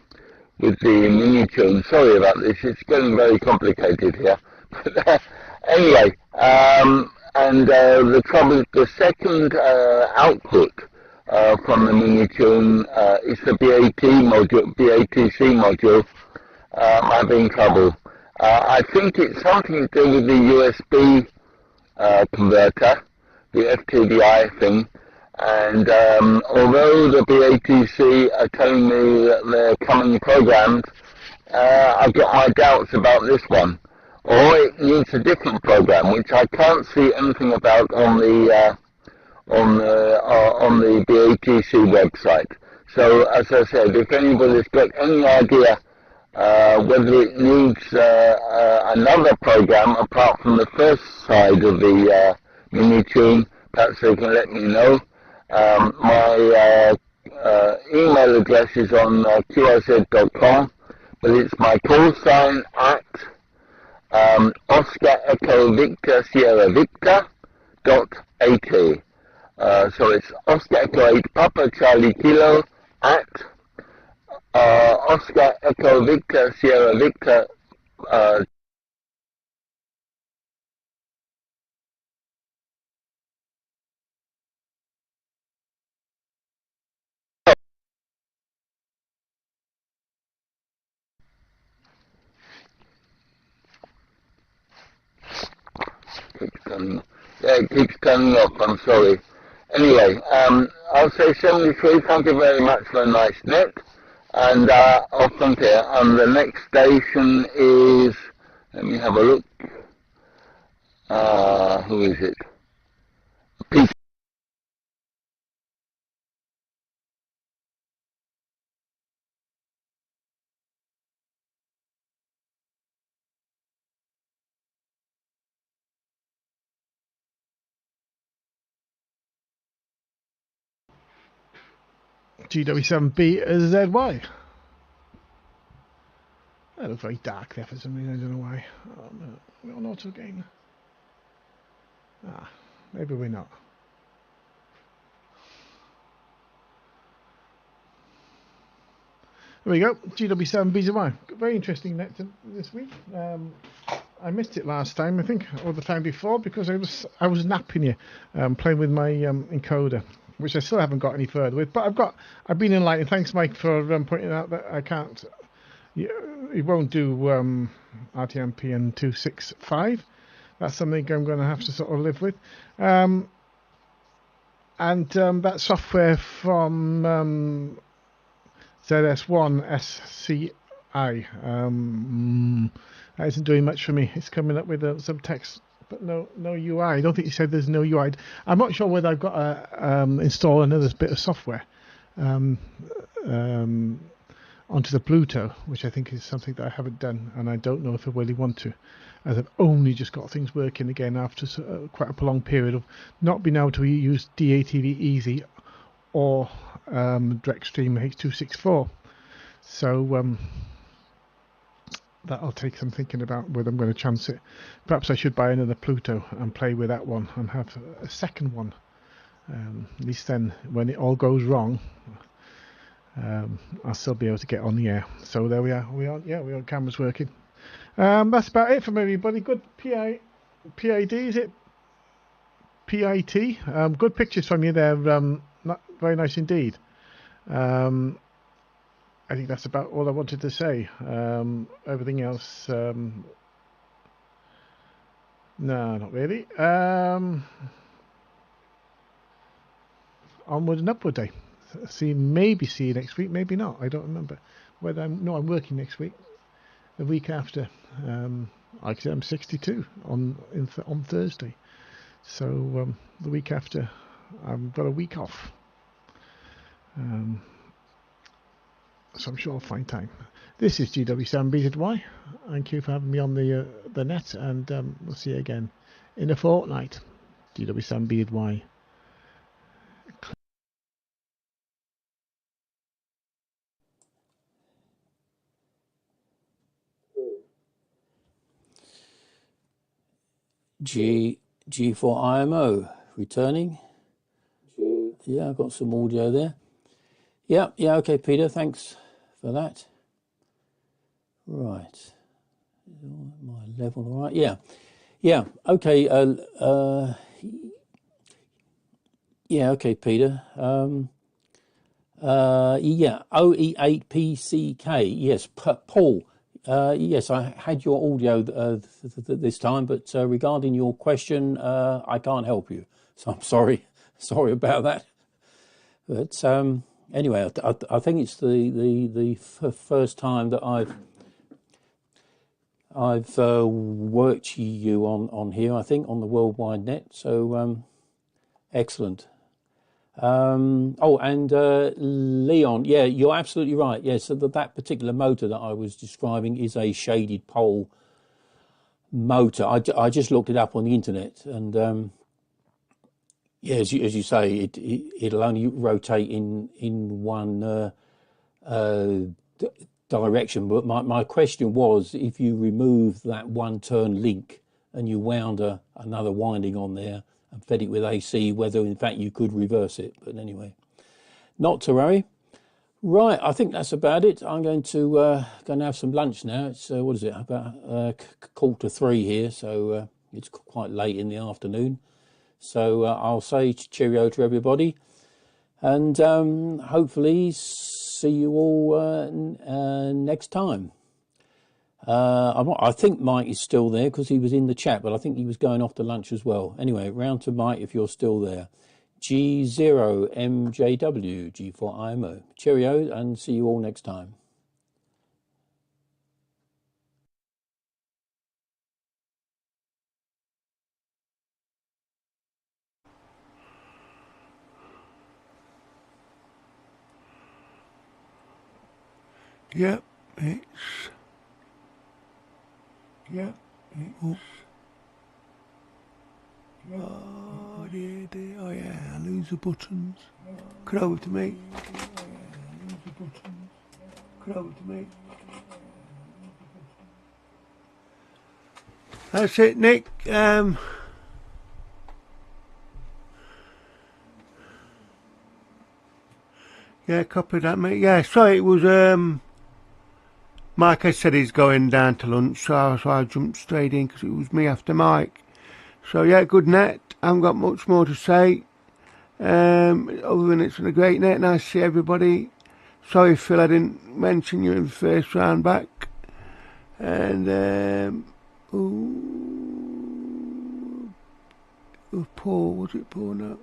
S9: mini tune. Sorry about this. It's getting very complicated here. Anyway, and the trouble is the second output from the mini tune is the BATC module. I'm having trouble. I think it's something to do with the USB converter, the FTDI thing, and although the BATC are telling me that they're coming programmed, I've got my doubts about this one. Or it needs a different program, which I can't see anything about on the BATC website. So, as I said, if anybody's got any idea whether it needs another program apart from the first side of the mini tune, perhaps they can let me know. My email address is on QOZ.com, but it's my call sign at Oscar Echo Victor Sierra Victor .at. So it's Oscar Echo 8 Papa Charlie Kilo at Oscar Echo Victor Sierra Victor it keeps turning off, I'm sorry. Anyway, I'll say 73, thank you very much for a nice net. And off from here, and the next station is, let me have a look. Who is it? Peter.
S10: GW7B ZY. That looks very dark there for some reason, I don't know why. Oh no, we're on auto game. Maybe we're not. There we go, GW7BZY. Very interesting net this week. I missed it last time, I think, or the time before, because I was napping you, playing with my encoder, which I still haven't got any further with. But I've been enlightened. Thanks, Mike, for pointing out that I can't. It won't do RTMP 265. That's something I'm going to have to sort of live with. And that software from ZS1 SCI that isn't doing much for me. It's coming up with some text, but no UI. I don't think you said there's no UI. I'm not sure whether I've got to install another bit of software onto the Pluto, which I think is something that I haven't done, and I don't know if I really want to, as I've only just got things working again after quite a prolonged period of not being able to use DATV Easy or Directstream H264. So that'll take some thinking about whether I'm going to chance it. Perhaps I should buy another Pluto and play with that one and have a second one. At least then, when it all goes wrong, I'll still be able to get on the air. So there we are. We are cameras working. That's about it from everybody. Good PID, is it? PIT. Good pictures from you there. Not very nice indeed. I think that's about all I wanted to say. Everything else, no, not really. Onward and upward day. Maybe see you next week, maybe not. I don't remember whether I'm working next week. The week after, like I said, I'm 62 on Thursday. So the week after, I've got a week off. So I'm sure I'll find time. This is GW7BZY. Thank you for having me on the net, and we'll see you again in a fortnight. GW7BZY.
S6: G for IMO returning. Yeah, I've got some audio there. Yeah, okay, Peter, thanks for that. Right. My level, all right? Yeah, okay. Yeah, okay, Peter. Yeah, OE8PCK. Yes, Paul. Yes, I had your audio this time, but regarding your question, I can't help you. So I'm sorry about that. But anyway, I think it's the first time that I've worked you on here. I think on the worldwide net. So excellent. Oh, and Leon, yeah, you're absolutely right. Yeah, so that particular motor that I was describing is a shaded pole motor. I just looked it up on the internet, and yeah, as you say, it'll only rotate in one direction. But my question was, if you remove that one turn link and you wound another winding on there and fed it with AC, whether in fact you could reverse it. But anyway, not to worry. Right, I think that's about it. I'm going to have some lunch now. It's what is it, about 2:45 here, so it's quite late in the afternoon. So I'll say cheerio to everybody, and hopefully see you all next time. I think Mike is still there because he was in the chat, but I think he was going off to lunch as well. Anyway, round to Mike if you're still there. G0MJW, G4IMO. Cheerio, and see you all next time.
S8: Yep, it's... Oh dear, dear. Oh yeah, I lose the buttons. Come over to me. Come over to me. That's it, Nick. Yeah, copy that, mate. Yeah, sorry, it was Mike had said he's going down to lunch, so I jumped straight in because it was me after Mike. So yeah, good net. I haven't got much more to say. Other than it's been a great net. Nice to see everybody. Sorry, Phil, I didn't mention you in the first round back. And Paul, was it Paul? No.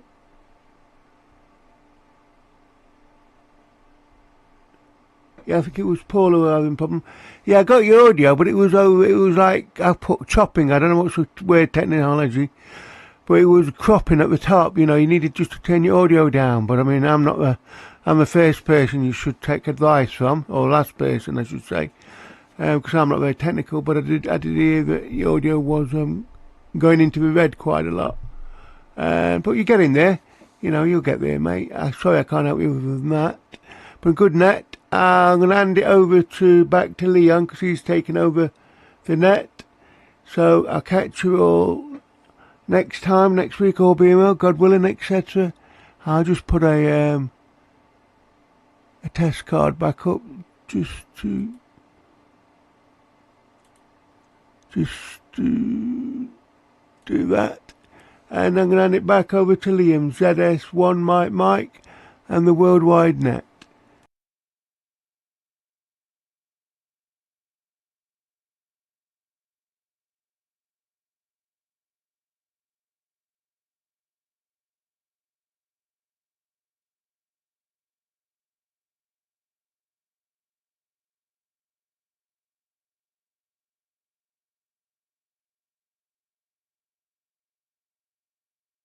S8: Yeah, I think it was Paul who was having a problem. Yeah, I got your audio, but it was like I put chopping. I don't know what's the weird terminology, but it was cropping at the top. You know, you needed just to turn your audio down. But I mean, I'm the first person you should take advice from, or last person I should say, because I'm not very technical. But I did hear that your audio was going into the red quite a lot. But you get in there, you know, you'll get there, mate. Sorry I can't help you with that, but good net. I'm going to hand it over back to Leon because he's taken over the net. So I'll catch you all next time, next week, all being well, God willing, etc. I'll just put a test card back up just to do that. And I'm going to hand it back over to Liam, ZS1 Mike and the Worldwide Net.